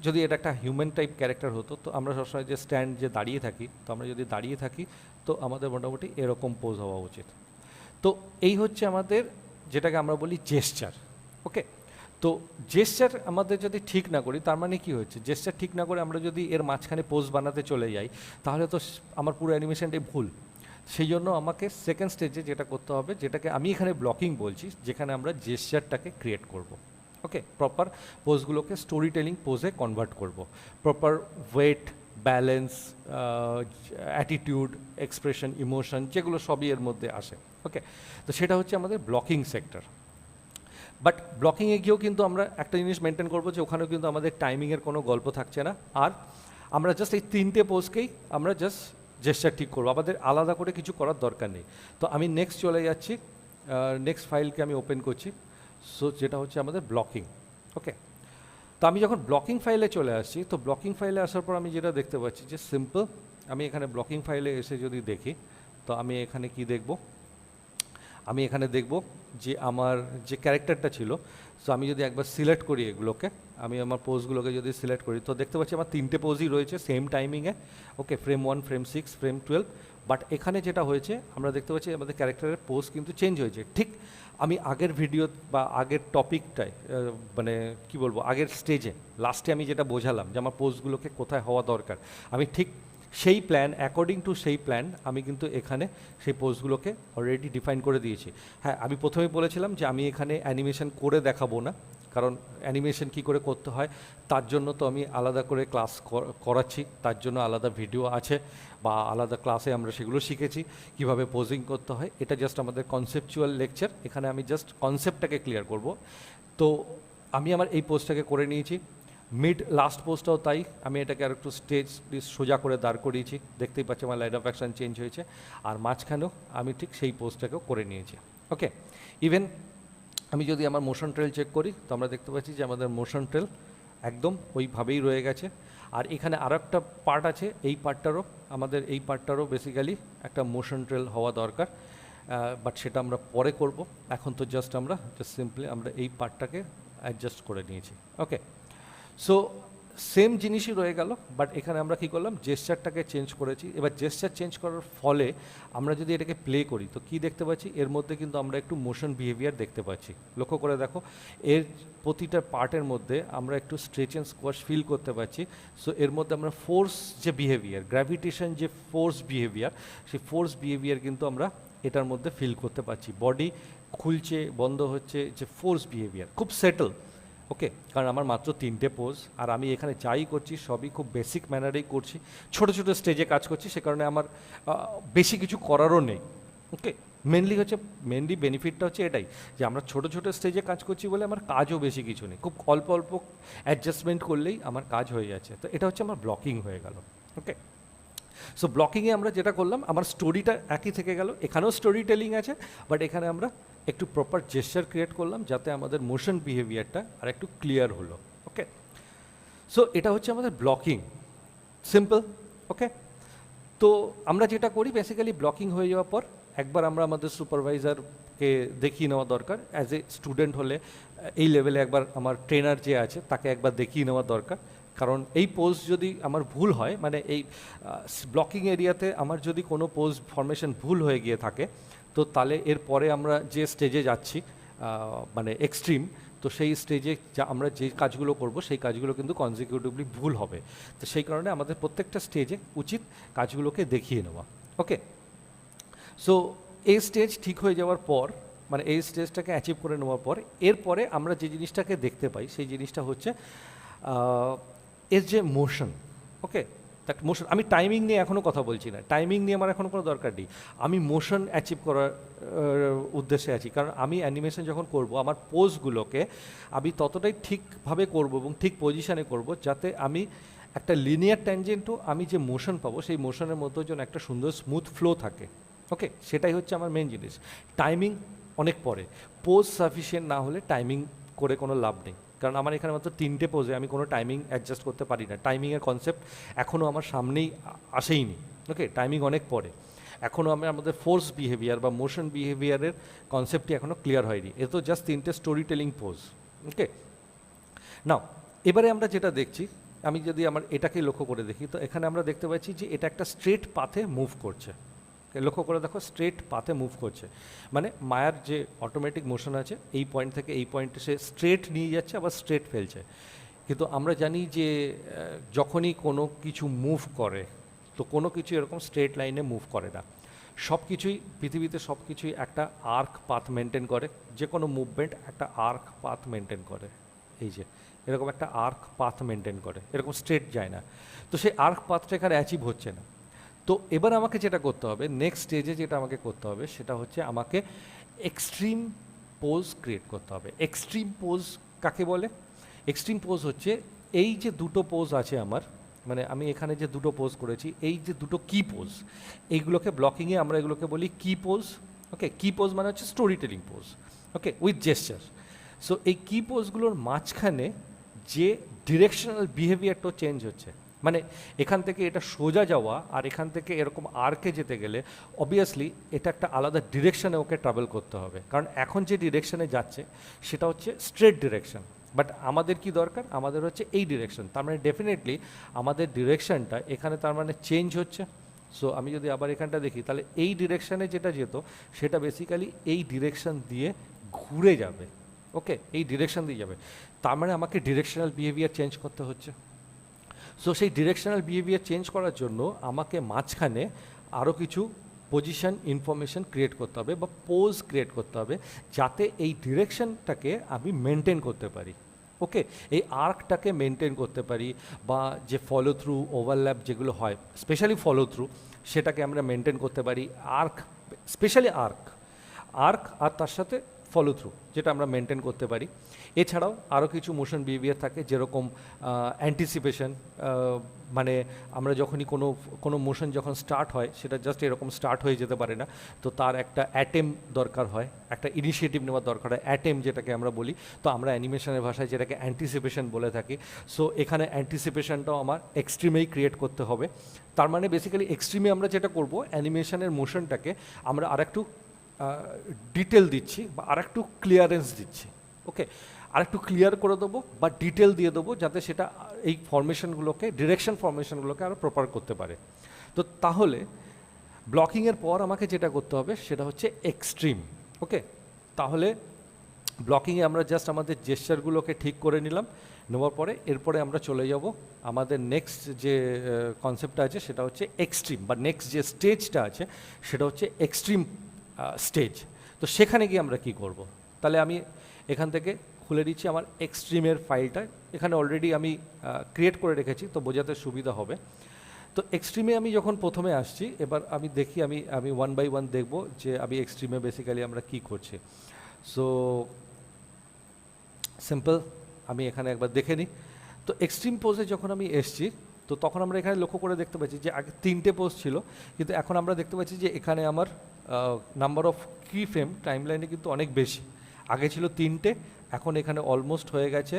যদি এটা একটা হিউম্যান টাইপ ক্যারেক্টার হতো তো আমরা সবসময় যে স্ট্যান্ড যে দাঁড়িয়ে থাকি, তো আমরা যদি দাঁড়িয়ে থাকি তো আমাদের মোটামুটি এরকম পোজ হওয়া উচিত। তো এই হচ্ছে আমাদের যেটাকে আমরা বলি জেস্চার। ওকে, তো জেস্চার আমাদের যদি ঠিক না করি, তার মানে কি হচ্ছে, জেস্চার ঠিক না করে আমরা যদি এর মাঝখানে পোজ বানাতে চলে যাই তাহলে তো আমার পুরো অ্যানিমেশনটাই ভুল। সেই জন্য আমাকে সেকেন্ড স্টেজে যেটা করতে হবে, যেটাকে আমি এখানে ব্লকিং বলছি, যেখানে আমরা জেস্চারটাকে ক্রিয়েট করব। ওকে, প্রপার পোজগুলোকে স্টোরি টেলিং পোজে কনভার্ট করব, proper weight, balance, attitude, expression, emotion, যেগুলো সবই এর মধ্যে আসে। ওকে, তো সেটা হচ্ছে আমাদের ব্লকিং সেক্টর। বাট ব্লকিংয়ে গিয়েও কিন্তু আমরা একটা জিনিস মেনটেন করবো যে ওখানেও কিন্তু আমাদের টাইমিংয়ের কোনো গল্প থাকছে না, আর আমরা জাস্ট এই 3টে পোজকেই আমরা জাস্ট জেস্চার ঠিক করবো, আমাদের আলাদা করে কিছু করার দরকার নেই। তো আমি নেক্সট চলে যাচ্ছি, নেক্সট ফাইলকে আমি ওপেন করছি, সো যেটা হচ্ছে আমাদের ব্লকিং। ওকে, তো আমি যখন ব্লকিং ফাইলে চলে আসছি, তো ব্লকিং ফাইলে আসার পর আমি যেটা দেখতে পাচ্ছি যে সিম্পল, আমি এখানে ব্লকিং ফাইলে এসে যদি দেখি, তো আমি এখানে কি দেখব, আমি এখানে দেখব যে আমার যে ক্যারেক্টারটা ছিল, সো আমি যদি একবার সিলেক্ট করি এগুলোকে, আমি আমার পোজগুলোকে যদি সিলেক্ট করি, তো দেখতে পাচ্ছি আমার 3টে পোজই রয়েছে সেম টাইমিংয়ে। Okay, frame 1, frame 6, frame 12। But এখানে যেটা হয়েছে আমরা দেখতে পাচ্ছি আমাদের ক্যারেক্টারের পোজ কিন্তু চেঞ্জ হয়েছে। ঠিক আমি আগের ভিডিও বা আগের টপিকটায় মানে কি বলবো, আগের স্টেজে লাস্টে আমি যেটা বোঝালাম যে আমার পোজগুলোকে কোথায় হওয়া দরকার, আমি ঠিক সেই প্ল্যান, অ্যাকর্ডিং টু সেই প্ল্যান আমি কিন্তু এখানে সেই পোজগুলোকে অলরেডি ডিফাইন করে দিয়েছি। হ্যাঁ, আমি প্রথমেই বলেছিলাম যে আমি এখানে অ্যানিমেশন করে দেখাবো না, কারণ অ্যানিমেশন কী করে করতে হয় তার জন্য তো আমি আলাদা করে ক্লাস করাচ্ছি, তার জন্য আলাদা ভিডিও আছে বা আলাদা ক্লাসে আমরা সেগুলো শিখেছি কিভাবে পোজিং করতে হয়। এটা জাস্ট আমাদের কনসেপচুয়াল লেকচার, এখানে আমি জাস্ট কনসেপ্টটাকে ক্লিয়ার করব। তো আমি আমার এই পোজটাকে করে নিয়েছি, মিড লাস্ট পোস্টটাও তাই, আমি এটাকে আর একটু স্টেজ সোজা করে দাঁড় করিয়েছি, দেখতেই পাচ্ছি আমার লাইট অফ অ্যাকশন চেঞ্জ হয়েছে, আর মাঝখানেও আমি ঠিক সেই পোস্টটাকেও করে নিয়েছি। ওকে, ইভেন আমি যদি আমার মোশন ট্রেল চেক করি, তো আমরা দেখতে পাচ্ছি যে আমাদের মোশন ট্রেল একদম ওইভাবেই রয়ে গেছে। আর এখানে আরও একটা পার্ট আছে, এই পার্টটারও বেসিক্যালি একটা মোশন ট্রেল হওয়া দরকার, বাট সেটা আমরা পরে করব। এখন তো জাস্ট সিম্পলি আমরা এই পার্টটাকে অ্যাডজাস্ট করে নিয়েছি। ওকে, সো সেম জিনিসই রয়ে গেল, বাট এখানে আমরা কী করলাম, জেস্চারটাকে চেঞ্জ করেছি। এবার জেস্চার চেঞ্জ করার ফলে আমরা যদি এটাকে প্লে করি তো কী দেখতে পাচ্ছি, এর মধ্যে কিন্তু আমরা একটু মোশন বিহেভিয়ার দেখতে পাচ্ছি। লক্ষ্য করে দেখো, এর প্রতিটা পার্টের মধ্যে আমরা একটু স্ট্রেচ অ্যান্ড স্কোয়াশ ফিল করতে পারছি। সো এর মধ্যে আমরা ফোর্স যে বিহেভিয়ার, গ্র্যাভিটেশন যে ফোর্স বিহেভিয়ার, সেই ফোর্স বিহেভিয়ার কিন্তু আমরা এটার মধ্যে ফিল করতে পারছি। বডি খুলছে, বন্ধ হচ্ছে, যে ফোর্স বিহেভিয়ার খুব সেটল। ওকে, কারণ আমার মাত্র 3টে পোজ, আর আমি এখানে যাই করছি সবই খুব বেসিক ম্যানারেই করছি, ছোট ছোট স্টেজে কাজ করছি, সে কারণে আমার বেশি কিছু করারও নেই। ওকে, মেনলি বেনিফিটটা হচ্ছে এটাই যে আমরা ছোট ছোট স্টেজে কাজ করছি বলে আমার কাজও বেশি কিছু নেই, খুব অল্প অল্প অ্যাডজাস্টমেন্ট করলেই আমার কাজ হয়ে যাচ্ছে। তো এটা হচ্ছে আমার ব্লকিং হয়ে গেল। ওকে, সো ব্লকিংয়ে আমরা যেটা করলাম, আমার স্টোরিটা একই থেকে গেল, এখানেও স্টোরি টেলিং আছে, বাট এখানে আমরা একটু প্রপার জেস্চার ক্রিয়েট করলাম যাতে আমাদের মোশন বিহেভিয়ারটা আর একটু ক্লিয়ার হলো। ওকে, সো এটা হচ্ছে আমাদের ব্লকিং, সিম্পল। ওকে, তো আমরা যেটা করি বেসিক্যালি ব্লকিং হয়ে যাওয়ার পর একবার আমরা আমাদের সুপারভাইজারকে দেখিয়ে নেওয়া দরকার, অ্যাজ এ স্টুডেন্ট হলে এই লেভেলে একবার আমার ট্রেনার যে আছে তাকে একবার দেখিয়ে নেওয়া দরকার, কারণ এই পোজ যদি আমার ভুল হয়, মানে এই ব্লকিং এরিয়াতে আমার যদি কোনো পোজ ফরমেশন ভুল হয়ে গিয়ে থাকে, তো তাহলে এরপরে আমরা যে স্টেজে যাচ্ছি মানে এক্সট্রিম, তো সেই স্টেজে আমরা যে কাজগুলো করব সেই কাজগুলো কিন্তু কনজিকিউটিভলি ভুল হবে। তো সেই কারণে আমাদের প্রত্যেকটা স্টেজে উচিত কাজগুলোকে দেখিয়ে নেওয়া। ওকে, সো এই স্টেজ ঠিক হয়ে যাওয়ার পর, মানে এই স্টেজটাকে অ্যাচিভ করে নেওয়ার পর, এরপরে আমরা যে জিনিসটাকে দেখতে পাই সেই জিনিসটা হচ্ছে এর যে মোশন। ওকে, দ্যাট মোশন, আমি টাইমিং নিয়ে এখনও কথা বলছি না, টাইমিং নিয়ে আমার এখনও কোনো দরকার নেই, আমি মোশন অ্যাচিভ করার উদ্দেশ্যে আছি। কারণ আমি অ্যানিমেশন যখন করব আমার পোজগুলোকে আমি ততটাই ঠিকভাবে করব এবং ঠিক পজিশানে করব যাতে আমি একটা লিনিয়ার ট্যানজেন্টও আমি যে মোশন পাবো সেই মোশনের মধ্যেও যেন একটা সুন্দর স্মুথ ফ্লো থাকে। ওকে, সেটাই হচ্ছে আমার মেন জিনিস। টাইমিং অনেক পরে, পোজ সাফিসিয়েন্ট না হলে টাইমিং করে কোনো লাভ নেই, কারণ আমার এখানে মাত্র 3টে পোজে আমি কোনো টাইমিং অ্যাডজাস্ট করতে পারি না। টাইমিংয়ের কনসেপ্ট এখনও আমার সামনেই আসেইনি। ওকে, টাইমিং অনেক পরে, এখনও আমাদের ফোর্স বিহেভিয়ার বা মোশন বিহেভিয়ারের কনসেপ্টটি এখনও ক্লিয়ার হয়নি। এ তো জাস্ট 3টে স্টোরি টেলিং পোজ। ওকে, নাও এবারে আমরা যেটা দেখছি, আমি যদি আমার এটাকে লক্ষ্য করে দেখি, তো এখানে আমরা দেখতে পাচ্ছি যে এটা একটা স্ট্রেট পাথে মুভ করছে। লক্ষ্য করে দেখো, স্ট্রেট পাথে মুভ করছে, মানে মায়ার যে অটোমেটিক মোশন আছে এই পয়েন্ট থেকে এই পয়েন্টে সে স্ট্রেট নিয়ে যাচ্ছে আবার স্ট্রেট ফেলছে। কিন্তু আমরা জানি যে যখনই কোনো কিছু মুভ করে তো কোনো কিছু এরকম স্ট্রেট লাইনে মুভ করে না, সব কিছুই পৃথিবীতে সব কিছুই একটা আর্ক পাথ মেনটেন করে, যে কোনো মুভমেন্ট একটা আর্ক পাথ মেনটেন করে। এই যে এরকম একটা আর্ক পাথ মেনটেন করে, এরকম স্ট্রেট যায় না। তো সেই আর্ক পাথটা এখানে অ্যাচিভ হচ্ছে না। তো এবার আমাকে যেটা করতে হবে, নেক্সট স্টেজে যেটা আমাকে করতে হবে সেটা হচ্ছে আমাকে এক্সট্রিম পোজ ক্রিয়েট করতে হবে। এক্সট্রিম পোজ কাকে বলে? এক্সট্রিম পোজ হচ্ছে এই যে দুটো পোজ আছে আমার, মানে আমি এখানে যে দুটো পোজ করেছি, এই যে দুটো কি পোজ, এইগুলোকে ব্লকিংয়ে আমরা এগুলোকে বলি কি পোজ। ওকে, কি পোজ মানে হচ্ছে story telling pose, okay, with gesture. So এই কি পোজগুলোর মাঝখানে যে ডিরেকশনাল বিহেভিয়ারটা চেঞ্জ হচ্ছে, মানে এখান থেকে এটা সোজা যাওয়া আর এখান থেকে এরকম আর্কে যেতে গেলে অবভিয়াসলি এটা একটা আলাদা ডিরেকশনে ওকে ট্রাভেল করতে হবে, কারণ এখন যে ডিরেকশনে যাচ্ছে সেটা হচ্ছে স্ট্রেট ডিরেকশন, বাট আমাদের কি দরকার, আমাদের হচ্ছে এই ডিরেকশন। তার মানে ডেফিনেটলি আমাদের ডিরেকশনটা এখানে তার মানে চেঞ্জ হচ্ছে। সো আমি যদি আবার এখানটা দেখি, তাহলে এই ডিরেকশনে যেটা যেত সেটা বেসিক্যালি এই ডিরেকশন দিয়ে ঘুরে যাবে। ওকে, এই ডিরেকশন দিয়ে যাবে, তার মানে আমাকে ডিরেকশনাল বিহেভিয়ার চেঞ্জ করতে হচ্ছে। সো সেই ডিরেকশনাল বিহেভিয়ার চেঞ্জ করার জন্য আমাকে মাঝখানে আরও কিছু পজিশন ইনফরমেশন ক্রিয়েট করতে হবে বা পোজ ক্রিয়েট করতে হবে, যাতে এই ডিরেকশনটাকে আমি মেনটেন করতে পারি। ওকে, এই আর্কটাকে মেনটেন করতে পারি, বা যে ফলো থ্রু ওভারল্যাপ যেগুলো হয়, স্পেশালি ফলো থ্রু, সেটাকে আমরা মেনটেন করতে পারি। আর্ক, স্পেশালি আর্ক আর তার সাথে ফলো থ্রু, যেটা আমরা মেনটেন করতে পারি। এছাড়াও আরও কিছু মোশন বিহেভিয়ার থাকে, যেরকম অ্যান্টিসিপেশন, মানে আমরা যখনই কোনো মোশন যখন স্টার্ট হয় সেটা জাস্ট এরকম স্টার্ট হয়ে যেতে পারে না, তো তার একটা অ্যাটেম দরকার হয়, একটা ইনিশিয়েটিভ নেওয়ার দরকার হয়, অ্যাটেম যেটাকে আমরা বলি। তো আমরা অ্যানিমেশনের ভাষায় যেটাকে অ্যান্টিসিপেশন বলে থাকি। সো এখানে অ্যান্টিসিপেশনটাও আমার এক্সট্রিমেই ক্রিয়েট করতে হবে। তার মানে বেসিক্যালি এক্সট্রিমে আমরা যেটা করব, অ্যানিমেশনের মোশনটাকে আমরা আরেকটু ডিটেল দিচ্ছি বা আরেকটু ক্লিয়ারেন্স দিচ্ছি। ওকে, আরেকটু ক্লিয়ার করে দেবো বা ডিটেল দিয়ে দেবো, যাতে সেটা এই ফরমেশনগুলোকে, ডিরেকশন ফরমেশনগুলোকে আরও প্রপার করতে পারে। তো তাহলে ব্লকিংয়ের পর আমাকে যেটা করতে হবে সেটা হচ্ছে এক্সট্রিম। ওকে, তাহলে ব্লকিংয়ে আমরা জাস্ট আমাদের জেস্চারগুলোকে ঠিক করে নিলাম, নেওয়ার পরে এরপরে আমরা চলে যাব আমাদের নেক্সট যে কনসেপ্টটা আছে সেটা হচ্ছে এক্সট্রিম, বা নেক্সট যে স্টেজটা আছে সেটা হচ্ছে এক্সট্রিম স্টেজ। তো সেখানে গিয়ে আমরা কি করব? তাহলে আমি এখান থেকে খুলে দিচ্ছি আমার এক্সট্রিমের ফাইলটা, এখানে অলরেডি আমি ক্রিয়েট করে রেখেছি, তো বোঝাতে সুবিধা হবে। তো এক্সট্রিমে আমি যখন প্রথমে আসছি, এবার আমি দেখি, আমি ওয়ান বাই ওয়ান দেখব যে আমি এক্সট্রিমে বেসিক্যালি আমরা কি করছি। সো সিম্পল, আমি এখানে একবার দেখে নিই। তো এক্সট্রিম পোজে যখন আমি এসছি, তো তখন আমরা এখানে লক্ষ্য করে দেখতে পাচ্ছি যে আগে 3টে পোজ ছিল, কিন্তু এখন আমরা দেখতে পাচ্ছি যে এখানে আমার নাম্বার অফ কি ফ্রেম টাইম লাইনে কিন্তু অনেক বেশি। আগে ছিল 3টে, এখন এখানে অলমোস্ট হয়ে গেছে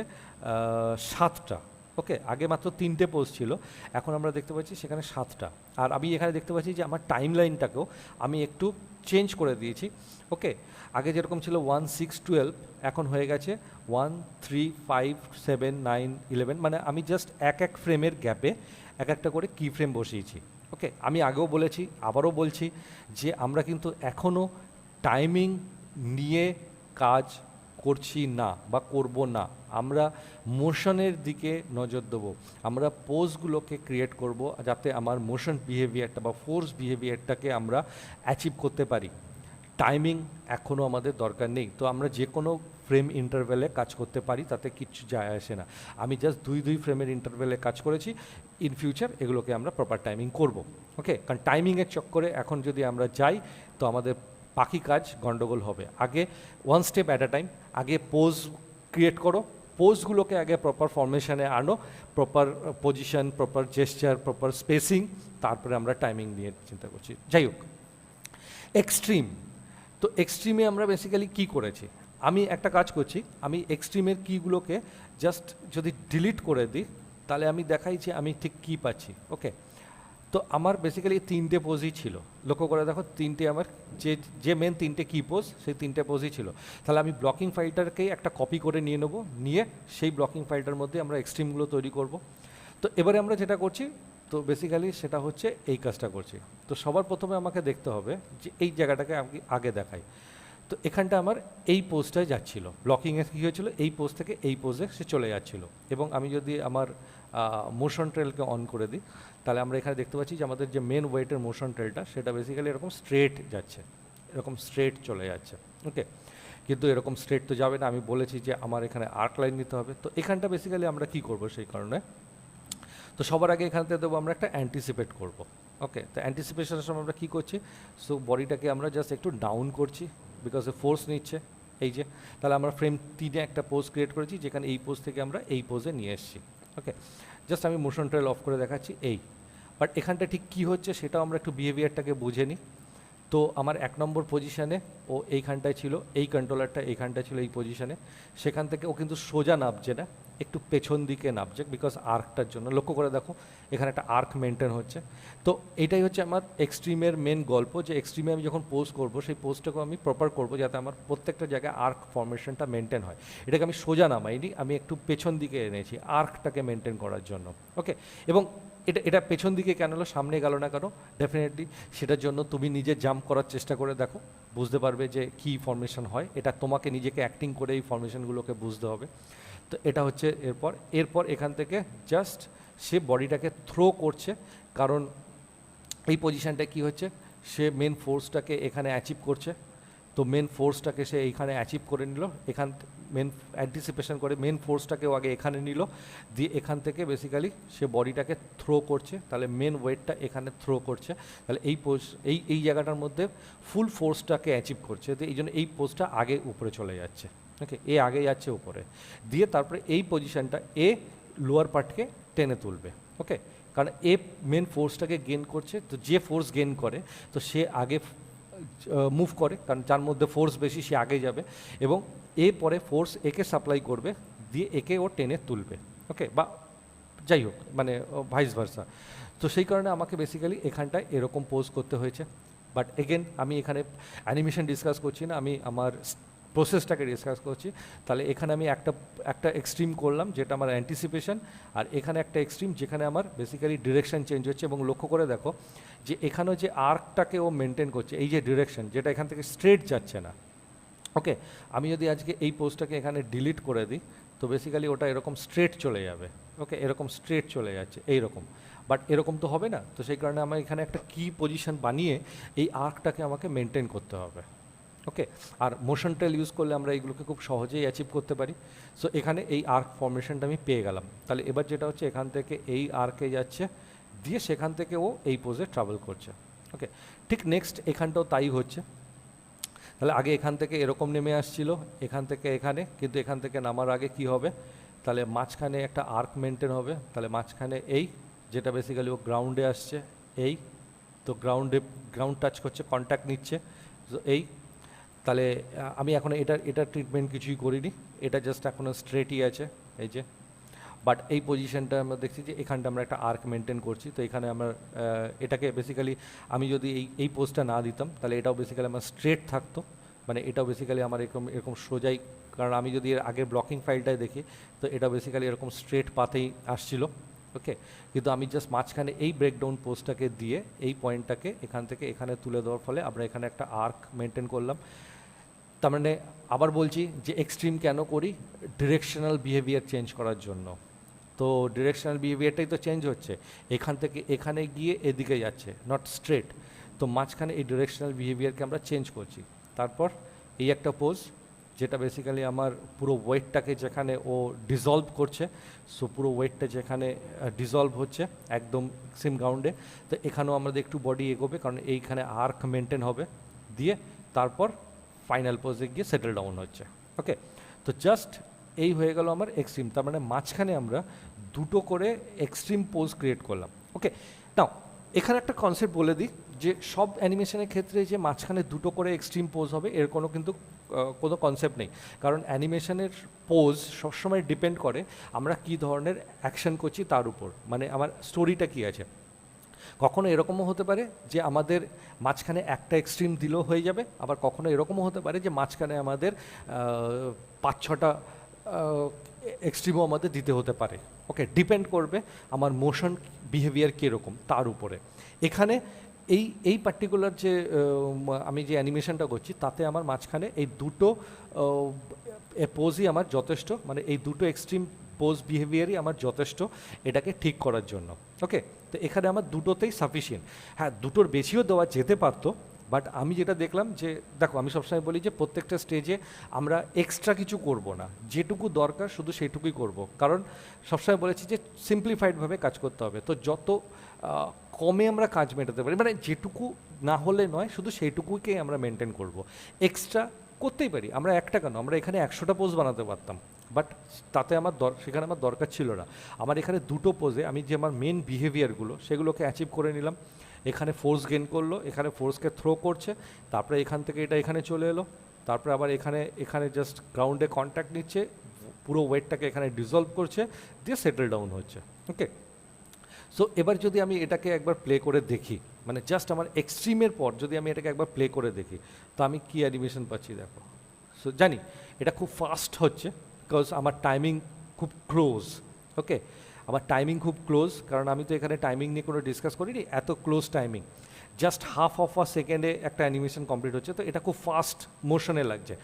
7টা। ওকে, আগে মাত্র 3টে পোজ ছিল, এখন আমরা দেখতে পাচ্ছি সেখানে 7টা। আর আমি এখানে দেখতে পাচ্ছি যে আমার টাইম লাইনটাকেও আমি একটু চেঞ্জ করে দিয়েছি। ওকে, আগে যেরকম ছিল 1, 6, 12, এখন হয়ে গেছে 1, 3, 5, 7, 9, 11, মানে আমি জাস্ট এক ফ্রেমের গ্যাপে এক একটা করে কি ফ্রেম বসিয়েছি। ওকে, আমি আগেও বলেছি, আবারও বলছি যে আমরা কিন্তু এখনও টাইমিং নিয়ে কাজ করছি না বা করব না, আমরা মোশনের দিকে নজর দেবো, আমরা পোজগুলোকে ক্রিয়েট করব যাতে আমার মোশন বিহেভিয়ারটা বা ফোর্স বিহেভিয়ারটাকে আমরা অ্যাচিভ করতে পারি। টাইমিং এখনও আমাদের দরকার নেই, তো আমরা যে কোনো ফ্রেম ইন্টারভ্যালে কাজ করতে পারি, তাতে কিচ্ছু যায় আসে না। আমি জাস্ট দুই ফ্রেমের ইন্টারভ্যালে কাজ করেছি, ইন ফিউচার এগুলোকে আমরা প্রপার টাইমিং করব। ওকে, কারণ টাইমিংয়ের চক্করে এখন যদি আমরা যাই তো আমাদের বাকি কাজ গন্ডগোল হবে। আগে one step at a time, আগে পোজ ক্রিয়েট করো, পোজগুলোকে আগে প্রপার ফরমেশনে আনো, proper position, proper gesture, proper spacing, তারপরে আমরা টাইমিং নিয়ে চিন্তা করছি। যাই হোক, এক্সট্রিম, তো এক্সট্রিমে আমরা বেসিক্যালি কী করেছি, আমি একটা কাজ করছি, আমি এক্সট্রিমের কিগুলোকে জাস্ট যদি ডিলিট করে দিই, তাহলে আমি দেখাই যে আমি ঠিক কী পাচ্ছি। ওকে, তো আমার বেসিক্যালি তিনটে পোজই ছিল, লক্ষ্য করে দেখো তিনটে আমার যে যে মেন তিনটে কি পোজ সেই তিনটে পোজই ছিল। তাহলে আমি ব্লকিং ফাইলটাকেই একটা কপি করে নিয়ে নেবো, নিয়ে সেই ব্লকিং ফাইলটার মধ্যে আমরা এক্সট্রিমগুলো তৈরি করব। তো এবারে আমরা যেটা করছি, তো বেসিক্যালি সেটা হচ্ছে এই কাজটা করছি। তো সবার প্রথমে আমাকে দেখতে হবে যে এই জায়গাটাকে আমি আগে দেখাই। তো এখানটা আমার এই পোজটায় যাচ্ছিলো, ব্লকিংয়ে কী হয়েছিল, এই পোজ থেকে এই পোজে সে চলে যাচ্ছিলো। এবং আমি যদি আমার মোশন ট্রেলকে অন করে দিই, তাহলে আমরা এখানে দেখতে পাচ্ছি যে আমাদের যে মেন ওয়েটের মোশন ট্রেলটা সেটা বেসিক্যালি এরকম স্ট্রেট যাচ্ছে, এরকম স্ট্রেট চলে যাচ্ছে। ওকে, কিন্তু এরকম স্ট্রেট তো যাবে না, আমি বলেছি যে আমার এখানে আর্ক লাইন নিতে হবে। তো এখানটা বেসিক্যালি আমরা কি করব সেই কারণে, তো সবার আগে এখান থেকে দেবো আমরা একটা অ্যান্টিসিপেট করব। ওকে, তো অ্যান্টিসিপেশনের সময় আমরা কী করছি, সো বডিটাকে আমরা জাস্ট একটু ডাউন করছি, বিকজ এ ফোর্স নিচ্ছে এই যে। তাহলে আমরা ফ্রেম 3-এ একটা পোজ ক্রিয়েট করেছি, যেখানে এই পোজ থেকে আমরা এই পোজে নিয়ে এসেছি। ওকে, জাস্ট আমি মোশন ট্রেল অফ করে দেখাচ্ছি এই। বাট এখানটা ঠিক কী হচ্ছে সেটাও আমরা একটু বিহেভিয়ারটাকে বুঝে নিই। তো আমার 1 নম্বর পজিশানে ও এইখানটায় ছিল, এই কন্ট্রোলারটা এইখানটায় ছিল এই পজিশানে, সেখান থেকে ও কিন্তু সোজা নামছে না, একটু পেছন দিকে নামছে, বিকজ আর্কটার জন্য। লক্ষ্য করে দেখো এখানে একটা আর্ক মেনটেন হচ্ছে। তো এটাই হচ্ছে আমার এক্সট্রিমের মেন গল্প, যে এক্সট্রিমে আমি যখন পোজ করব সেই পোজটাকে আমি প্রপার করব যাতে আমার প্রত্যেকটা জায়গায় আর্ক ফর্মেশনটা মেনটেন হয়। এটাকে আমি সোজা নামাইনি, আমি একটু পেছন দিকে এনেছি আর্কটাকে মেনটেন করার জন্য। ওকে, এবং এটা পেছন দিকে কেন হলো, সামনে গেল না কেন, ডেফিনেটলি সেটার জন্য তুমি নিজে জাম্প করার চেষ্টা করে দেখো, বুঝতে পারবে যে কী ফর্মেশন হয়। এটা তোমাকে নিজেকে অ্যাক্টিং করে এই ফর্মেশনগুলোকে বুঝতে হবে। তো এটা হচ্ছে এরপর এখান থেকে জাস্ট সে বডিটাকে থ্রো করছে, কারণ এই পজিশানটা কি হচ্ছে, সে মেন ফোর্সটাকে এখানে অ্যাচিভ করছে। তো মেন ফোর্সটাকে সে এইখানে অ্যাচিভ করে নিল, এখান মেন অ্যান্টিসিপেশন করে মেন ফোর্সটাকেও আগে এখানে নিল, দিয়ে এখান থেকে বেসিক্যালি সে বডিটাকে থ্রো করছে। তাহলে মেন ওয়েটটা এখানে থ্রো করছে, তাহলে এই জায়গাটার মধ্যে ফুল ফোর্সটাকে অ্যাচিভ করছে। তো এই জন্য এই পোজটা আগে উপরে চলে যাচ্ছে। ওকে, এ আগে যাচ্ছে উপরে, দিয়ে তারপরে এই পজিশানটা এ লোয়ার পার্টকে টেনে তুলবে। ওকে, কারণ এ মেন ফোর্সটাকে গেন করছে, তো যে ফোর্স গেন করে তো সে আগে মুভ করে, কারণ যার মধ্যে ফোর্স বেশি সে আগে যাবে, এবং এ পরে ফোর্স একে সাপ্লাই করবে, দিয়ে একে ও টেনে তুলবে। ওকে, বা যাই হোক মানে ভাইস ভার্সা। তো সেই কারণে আমাকে বেসিক্যালি এখানটায় এরকম পোজ করতে হয়েছে। বাট এগেন আমি এখানে অ্যানিমেশন ডিসকাস করছি না, আমি আমার প্রসেসটাকে ডিসকাস করছি। তাহলে এখানে আমি একটা এক্সট্রিম করলাম যেটা আমার অ্যান্টিসিপেশন, আর এখানে একটা এক্সট্রিম যেখানে আমার বেসিক্যালি ডিরেকশন চেঞ্জ হচ্ছে। এবং লক্ষ্য করে দেখো যে এখানেও যে আর্কটাকে ও মেনটেন করছে, এই যে ডিরেকশন যেটা এখান থেকে স্ট্রেট যাচ্ছে না। ওকে, আমি যদি আজকে এই পোস্টটাকে এখানে ডিলিট করে দিই, তো বেসিক্যালি ওটা এরকম স্ট্রেট চলে যাবে। ওকে, এরকম স্ট্রেট চলে যাচ্ছে এইরকম, বাট এরকম তো হবে না। তো সেই কারণে আমার এখানে একটা কি পজিশন বানিয়ে এই আর্কটাকে আমাকে মেনটেন করতে হবে। ওকে, আর মোশন টেল ইউজ করলে আমরা এইগুলোকে খুব সহজেই অ্যাচিভ করতে পারি। সো এখানে এই আর্ক ফর্মেশনটা আমি পেয়ে গেলাম। তাহলে এবার যেটা হচ্ছে এখান থেকে এই আর্কে যাচ্ছে, দিয়ে সেখান থেকে ও এই পোজে ট্রাভেল করছে। ওকে, ঠিক নেক্সট এখানটাও তাই হচ্ছে। তাহলে আগে এখান থেকে এরকম নেমে আসছিল, এখান থেকে এখানে, কিন্তু এখান থেকে নামার আগে কি হবে, তাহলে মাঝখানে একটা আর্ক মেনটেন হবে। তাহলে মাঝখানে এই যেটা বেসিক্যালি ও গ্রাউন্ডে আসছে, এই তো গ্রাউন্ড টাচ করছে, কন্ট্যাক্ট নিচ্ছে। তো এই তাহলে আমি এখন এটা ট্রিটমেন্ট কিছুই করিনি, এটা জাস্ট এখনও স্ট্রেটই আছে এই যে। বাট এই পজিশনটা আমরা দেখছি যে এখানটা আমরা একটা আর্ক মেনটেন করছি। তো এখানে আমরা এটাকে বেসিক্যালি আমি যদি এই পোজটা না দিতাম তাহলে এটাও বেসিক্যালি আমার স্ট্রেট থাকতো, মানে এটাও বেসিক্যালি আমার এরকম সোজাই, কারণ আমি যদি এর আগের ব্লকিং ফাইলটাই দেখি তো এটা বেসিক্যালি এরকম স্ট্রেট পাথেই আসছিল। ওকে, কিন্তু আমি জাস্ট মাঝখানে এই ব্রেকডাউন পোজটাকে দিয়ে এই পয়েন্টটাকে এখান থেকে এখানে তুলে দেওয়ার ফলে আমরা এখানে একটা আর্ক মেনটেন করলাম। তার মানে আবার বলছি যে এক্সট্রিম কেন করি, ডিরেকশনাল বিহেভিয়ার চেঞ্জ করার জন্য। তো ডিরেকশনাল বিহেভিয়ারটাই তো চেঞ্জ হচ্ছে, এখান থেকে এখানে গিয়ে এদিকে যাচ্ছে, নট স্ট্রেট। তো মাঝখানে এই ডিরেকশনাল বিহেভিয়ারকে আমরা চেঞ্জ করছি। তারপর এই একটা পোজ যেটা বেসিক্যালি আমার পুরো ওয়েটটাকে যেখানে ও ডিজলভ করছে, সো পুরো ওয়েটটা যেখানে ডিজলভ হচ্ছে একদম সেম গ্রাউন্ডে। তো এখানেও আমাদের একটু বডি এগোবে, কারণ এইখানে আর্ক মেনটেন হবে, দিয়ে তারপর ফাইনাল পোজে গিয়ে সেটেল ডাউন হচ্ছে। ওকে, তো জাস্ট এই হয়ে গেল আমার এক্সট্রিম। তার মানে মাঝখানে আমরা দুটো করে এক্সট্রিম পোজ ক্রিয়েট করলাম। ওকে, নাও এখানে একটা কনসেপ্ট বলে দিই যে সব অ্যানিমেশনের ক্ষেত্রে যে মাঝখানে দুটো করে এক্সট্রিম পোজ হবে এর কিন্তু কোনো কনসেপ্ট নেই, কারণ অ্যানিমেশনের পোজ সবসময় ডিপেন্ড করে আমরা কী ধরনের অ্যাকশন করছি তার উপর, মানে আমার স্টোরিটা কী আছে। কখনো এরকমও হতে পারে যে আমাদের মাঝখানে একটা এক্সট্রিম দিলেও হয়ে যাবে, আবার কখনো এরকমও হতে পারে যে মাঝখানে আমাদের 5-6টা এক্সট্রিমও আমাদের দিতে হতে পারে। ওকে, ডিপেন্ড করবে আমার মোশন বিহেভিয়ার কীরকম তার উপরে। এখানে এই পার্টিকুলার যে আমি যে অ্যানিমেশনটা করছি তাতে আমার মাঝখানে এই দুটো পোজই আমার যথেষ্ট, মানে এই দুটো এক্সট্রিম পোজ বিহেভিয়ারই আমার যথেষ্ট এটাকে ঠিক করার জন্য। ওকে, তো এখানে আমার দুটোতেই সাফিসিয়েন্ট। হ্যাঁ, দুটোর বেশিও দেওয়া যেতে পারতো, বাট আমি যেটা দেখলাম যে দেখো, আমি সবসময় বলি যে প্রত্যেকটা স্টেজে আমরা এক্সট্রা কিছু করব না, যেটুকু দরকার শুধু সেইটুকুই করব, কারণ সবসময় বলেছি যে সিম্পলিফাইডভাবে কাজ করতে হবে। তো যত কমে আমরা কাজ মেটাতে পারি, মানে যেটুকু না হলে নয়, শুধু সেইটুকুকে আমরা মেনটেন করব। এক্সট্রা করতেই পারি আমরা, একটা কেন, আমরা এখানে 100টা পোজ বানাতে পারতাম, বাট তাতে আমার সেখানে আমার দরকার ছিল না। আমার এখানে দুটো পোজে আমি যে আমার মেন বিহেভিয়ারগুলো সেগুলোকে অ্যাচিভ করে নিলাম। এখানে ফোর্স গেন করলো, এখানে ফোর্সকে থ্রো করছে, তারপরে এখান থেকে এটা এখানে চলে এলো, তারপরে আবার এখানে জাস্ট গ্রাউন্ডে কন্ট্যাক্ট নিচ্ছে, পুরো ওয়েটটাকে এখানে ডিজলভ করছে, দিয়ে সেটেল ডাউন হচ্ছে। ওকে, সো এবার যদি আমি এটাকে একবার প্লে করে দেখি, মানে জাস্ট আমার এক্সট্রিমের পর যদি আমি এটাকে একবার প্লে করে দেখি, তো আমি কী অ্যানিমেশন পাচ্ছি দেখো। সো জানি এটা খুব ফাস্ট হচ্ছে, বিকজ আমার টাইমিং খুব ক্লোজ। ওকে, আমার টাইমিং খুব ক্লোজ, কারণ আমি তো এখানে টাইমিং নিয়ে কোনো ডিসকাস করিনি, এত close timing, just half of a সেকেন্ডে একটা অ্যানিমেশন কমপ্লিট হচ্ছে, তো এটা খুব ফাস্ট মোশনে লাগছে।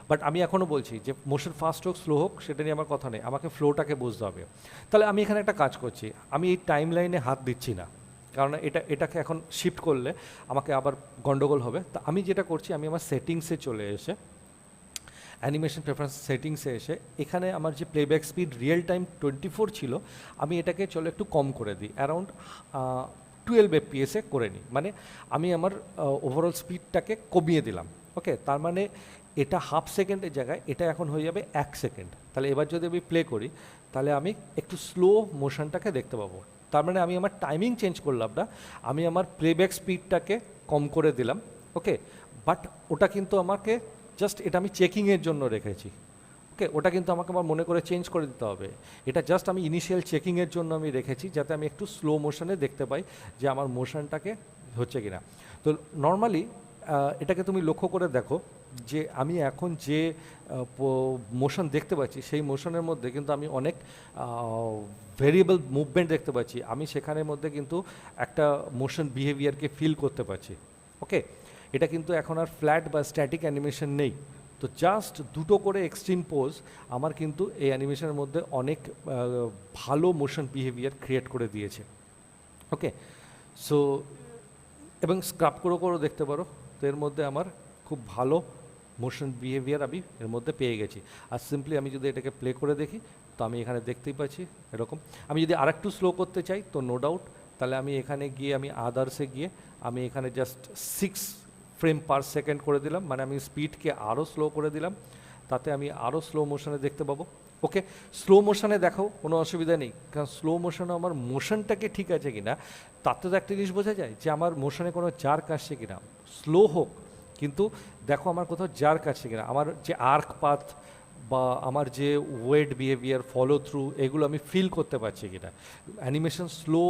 বাট আমি এখনও বলছি যে মোশন ফাস্ট হোক স্লো হোক সেটা নিয়ে আমার কথা নেই, আমাকে ফ্লোটাকে বুঝতে হবে। তাহলে আমি এখানে একটা কাজ করছি, আমি এই টাইম লাইনে হাত দিচ্ছি না, কারণ এটাকে এখন শিফট করলে আমাকে আবার গন্ডগোল হবে। তা আমি যেটা করছি, আমি আমার সেটিংসে চলে এসে, অ্যানিমেশন প্রেফারেন্স সেটিংসে এসে, এখানে আমার যে প্লেব্যাক স্পিড রিয়েল টাইম 24 ছিল, আমি এটাকে চলো একটু কম করে দিই, অ্যারাউন্ড 12 FPS করে নিই, মানে আমি আমার ওভারঅল স্পিডটাকে কমিয়ে দিলাম। ওকে, তার মানে এটা হাফ সেকেন্ডের জায়গায় এটা এখন হয়ে যাবে 1 সেকেন্ড। তাহলে এবার যদি আমি প্লে করি, তাহলে আমি একটু স্লো মোশনটাকে দেখতে পাবো। তার মানে আমি আমার টাইমিং চেঞ্জ করলাম না, আমি আমার প্লেব্যাক স্পিডটাকে কম করে দিলাম। ওকে, বাট ওটা কিন্তু আমাকে জাস্ট, এটা আমি চেকিংয়ের জন্য রেখেছি। ওকে, ওটা কিন্তু আমাকে আবার মনে করে চেঞ্জ করে দিতে হবে। এটা জাস্ট আমি ইনিশিয়াল চেকিংয়ের জন্য আমি রেখেছি, যাতে আমি একটু স্লো মোশনে দেখতে পাই যে আমার মোশনটাকে হচ্ছে কিনা। তো নর্মালি এটাকে তুমি লক্ষ্য করে দেখো যে আমি এখন যে মোশন দেখতে পাচ্ছি, সেই মোশনের মধ্যে কিন্তু আমি অনেক ভেরিয়েবল মুভমেন্ট দেখতে পাচ্ছি, আমি সেখানের মধ্যে কিন্তু একটা মোশন বিহেভিয়ারকে ফিল করতে পারছি। ওকে, এটা কিন্তু এখন আর ফ্ল্যাট বা স্ট্যাটিক অ্যানিমেশন নেই। তো জাস্ট দুটো করে এক্সট্রিম পোজ আমার কিন্তু এই অ্যানিমেশনের মধ্যে অনেক ভালো মোশন বিহেভিয়ার ক্রিয়েট করে দিয়েছে। ওকে, সো এবং স্ক্রাব করেও দেখতে পারো, তো এর মধ্যে আমার খুব ভালো মোশন বিহেভিয়ার আমি এর মধ্যে পেয়ে গেছি। আর সিম্পলি আমি যদি এটাকে প্লে করে দেখি, তো আমি এখানে দেখতেই পাচ্ছি এরকম। আমি যদি আরেকটু স্লো করতে চাই, তো নো ডাউট, তাহলে আমি এখানে গিয়ে, আমি আদার্সে গিয়ে আমি এখানে জাস্ট 6 ফ্রেম পার সেকেন্ড করে দিলাম, মানে আমি স্পিডকে আরও স্লো করে দিলাম, তাতে আমি আরও স্লো মোশনে দেখতে পাবো। ওকে, স্লো মোশনে দেখাও, কোনো অসুবিধা নেই, কারণ স্লো মোশনে আমার মোশনটাকে ঠিক আছে কিনা তাতে তো একটা জিনিস বোঝা যায় যে আমার মোশনে কোনো জার্ক আসছে কিনা। স্লো হোক, কিন্তু দেখো আমার কোথাও জার্ক আসছে কিনা, আমার যে আর্ক পাথ বা আমার যে ওয়েট বিহেভিয়ার, ফলো থ্রু, এগুলো আমি ফিল করতে পারছি কিনা। Animation slow,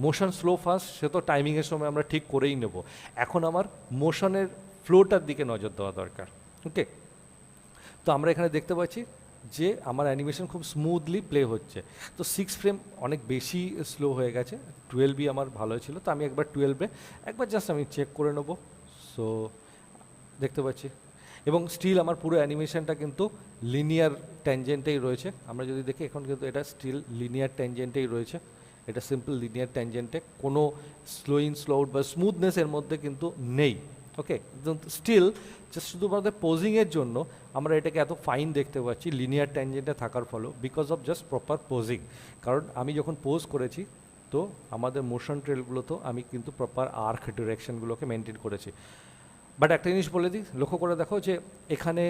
motion slow fast, সে তো টাইমিংয়ের সময় আমরা ঠিক করেই নেব। এখন আমার মোশনের ফ্লোটার দিকে নজর দেওয়া দরকার। ওকে, তো আমরা এখানে দেখতে পাচ্ছি যে আমার অ্যানিমেশন খুব স্মুথলি প্লে হচ্ছে। তো 6 ফ্রেম অনেক বেশি স্লো হয়ে গেছে, 12ই আমার ভালো ছিল, তো আমি একবার 12-এ একবার জাস্ট আমি চেক করে নেব। সো দেখতে পাচ্ছি, এবং স্টিল আমার পুরো অ্যানিমেশনটা কিন্তু লিনিয়ার ট্যানজেন্টেই রয়েছে। আমরা যদি দেখি, এখন কিন্তু এটা স্টিল লিনিয়ার ট্যানজেন্টেই রয়েছে, এটা সিম্পল লিনিয়ার ট্যানজেন্টে, কোনো স্লো ইন স্লো আউট বা স্মুথনেস এর মধ্যে কিন্তু নেই। ওকে, স্টিল জাস্ট শুধুমাত্র পোজিংয়ের জন্য আমরা এটাকে এত ফাইন দেখতে পাচ্ছি লিনিয়ার ট্যানজেন্টে থাকার ফলেও, because of just proper posing. কারণ আমি যখন পোজ করেছি, তো আমাদের মোশন ট্রেলগুলো তো আমি কিন্তু প্রপার আর্ক ডিরেকশনগুলোকে মেনটেন করেছি। বাট একটা জিনিস বলে দিই, লক্ষ্য করে দেখো যে এখানে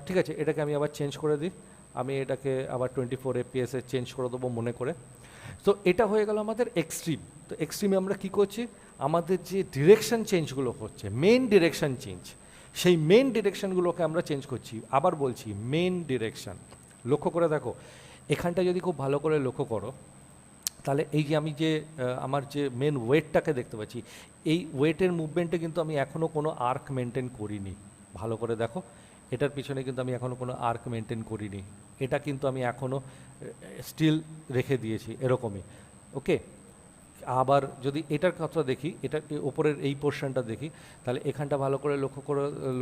ঠিক আছে, এটাকে আমি আবার চেঞ্জ করে দিই, আমি এটাকে আবার 24 FPS চেঞ্জ করে দেবো মনে করে। তো এটা হয়ে গেল আমাদের এক্সট্রিম। তো এক্সট্রিমে আমরা কি করছি, আমাদের যে ডিরেকশন চেঞ্জগুলো হচ্ছে, মেন ডিরেকশন চেঞ্জ, সেই মেন ডিরেকশনগুলোকে আমরা চেঞ্জ করছি। আবার বলছি, মেন ডিরেকশন। লক্ষ্য করে দেখো, এখানটা যদি খুব ভালো করে লক্ষ্য করো, তাহলে এই যে আমি যে আমার যে মেন ওয়েটটাকে দেখতে পাচ্ছি, এই ওয়েটের মুভমেন্টে কিন্তু আমি এখনও কোনো আর্ক মেনটেন করিনি। ভালো করে দেখো, এটার পিছনে কিন্তু আমি এখনও কোনো আর্ক মেনটেন করিনি, এটা কিন্তু আমি এখনও স্টিল রেখে দিয়েছি এরকমই। ওকে, আবার যদি এটার কথা দেখি, এটার ওপরের এই পোর্শনটা দেখি, তাহলে এখানটা ভালো করে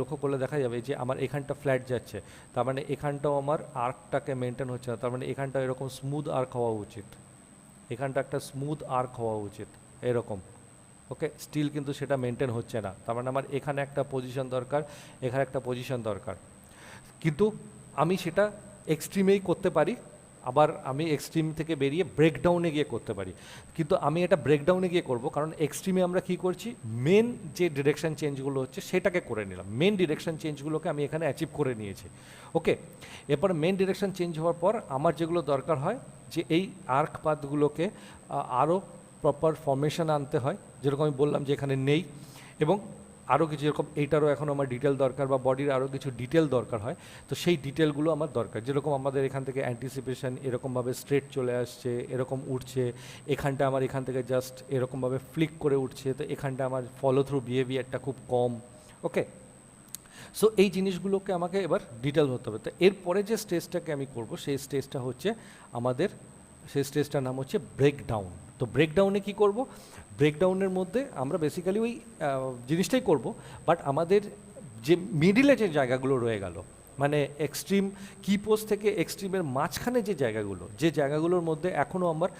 লক্ষ্য করলে দেখা যাবে যে আমার এখানটা ফ্ল্যাট যাচ্ছে, তার মানে এখানটাও আমার আর্কটাকে মেনটেন হচ্ছে না, তার মানে এখানটা এরকম স্মুথ আর্ক হওয়া উচিত, এখানটা একটা স্মুথ আর্ক হওয়া উচিত এরকম। ওকে, স্টিল কিন্তু সেটা মেনটেন হচ্ছে না, তার মানে আমার এখানে একটা পজিশন দরকার, এখানে একটা পজিশন দরকার, কিন্তু আমি সেটা এক্সট্রিমেই করতে পারি, আবার আমি এক্সট্রিম থেকে বেরিয়ে ব্রেকডাউনে গিয়ে করতে পারি। কিন্তু আমি এটা ব্রেকডাউনে গিয়ে করব, কারণ এক্সট্রিমে আমরা কী করছি, মেন যে ডিরেকশন চেঞ্জগুলো হচ্ছে সেটাকে করে নিলাম, মেন ডিরেকশন চেঞ্জগুলোকে আমি এখানে অ্যাচিভ করে নিয়েছি। ওকে, এরপর মেন ডিরেকশন চেঞ্জ হওয়ার পর আমার যেগুলো দরকার হয় যে এই আর্ক পাথগুলোকে আরও প্রপার ফর্মেশন আনতে হয়, যেরকম আমি বললাম যে এখানে নেই, এবং আরও কিছু যেরকম এইটারও এখন আমার ডিটেল দরকার বা বডির আরও কিছু ডিটেল দরকার হয়, তো সেই ডিটেলগুলো আমার দরকার। যেরকম আমাদের এখান থেকে অ্যান্টিসিপেশন এরকমভাবে স্ট্রেট চলে আসছে, এরকম উঠছে, এখানটা আমার এখান থেকে জাস্ট এরকমভাবে ফ্লিক করে উঠছে, তো এখানটা আমার ফলো থ্রু বিহেভিয়ারটা খুব কম। ওকে, সো এই জিনিসগুলোকে আমাকে এবার ডিটেল হতে হবে। তো এরপরে যে স্টেজটাকে আমি করব সেই স্টেজটা হচ্ছে আমাদের, সেই স্টেজটার নাম হচ্ছে ব্রেকডাউন। তো ব্রেকডাউনে কি করব, ব্রেকডাউনের মধ্যে আমরা বেসিক্যালি ওই জিনিসটাই করব, বাট আমাদের যে মিডিলে যে জায়গাগুলো রয়ে গেল, মানে এক্সট্রিম কি পোজ থেকে এক্সট্রিমের মাঝখানে যে জায়গাগুলো, যে জায়গাগুলোর মধ্যে এখনও আমার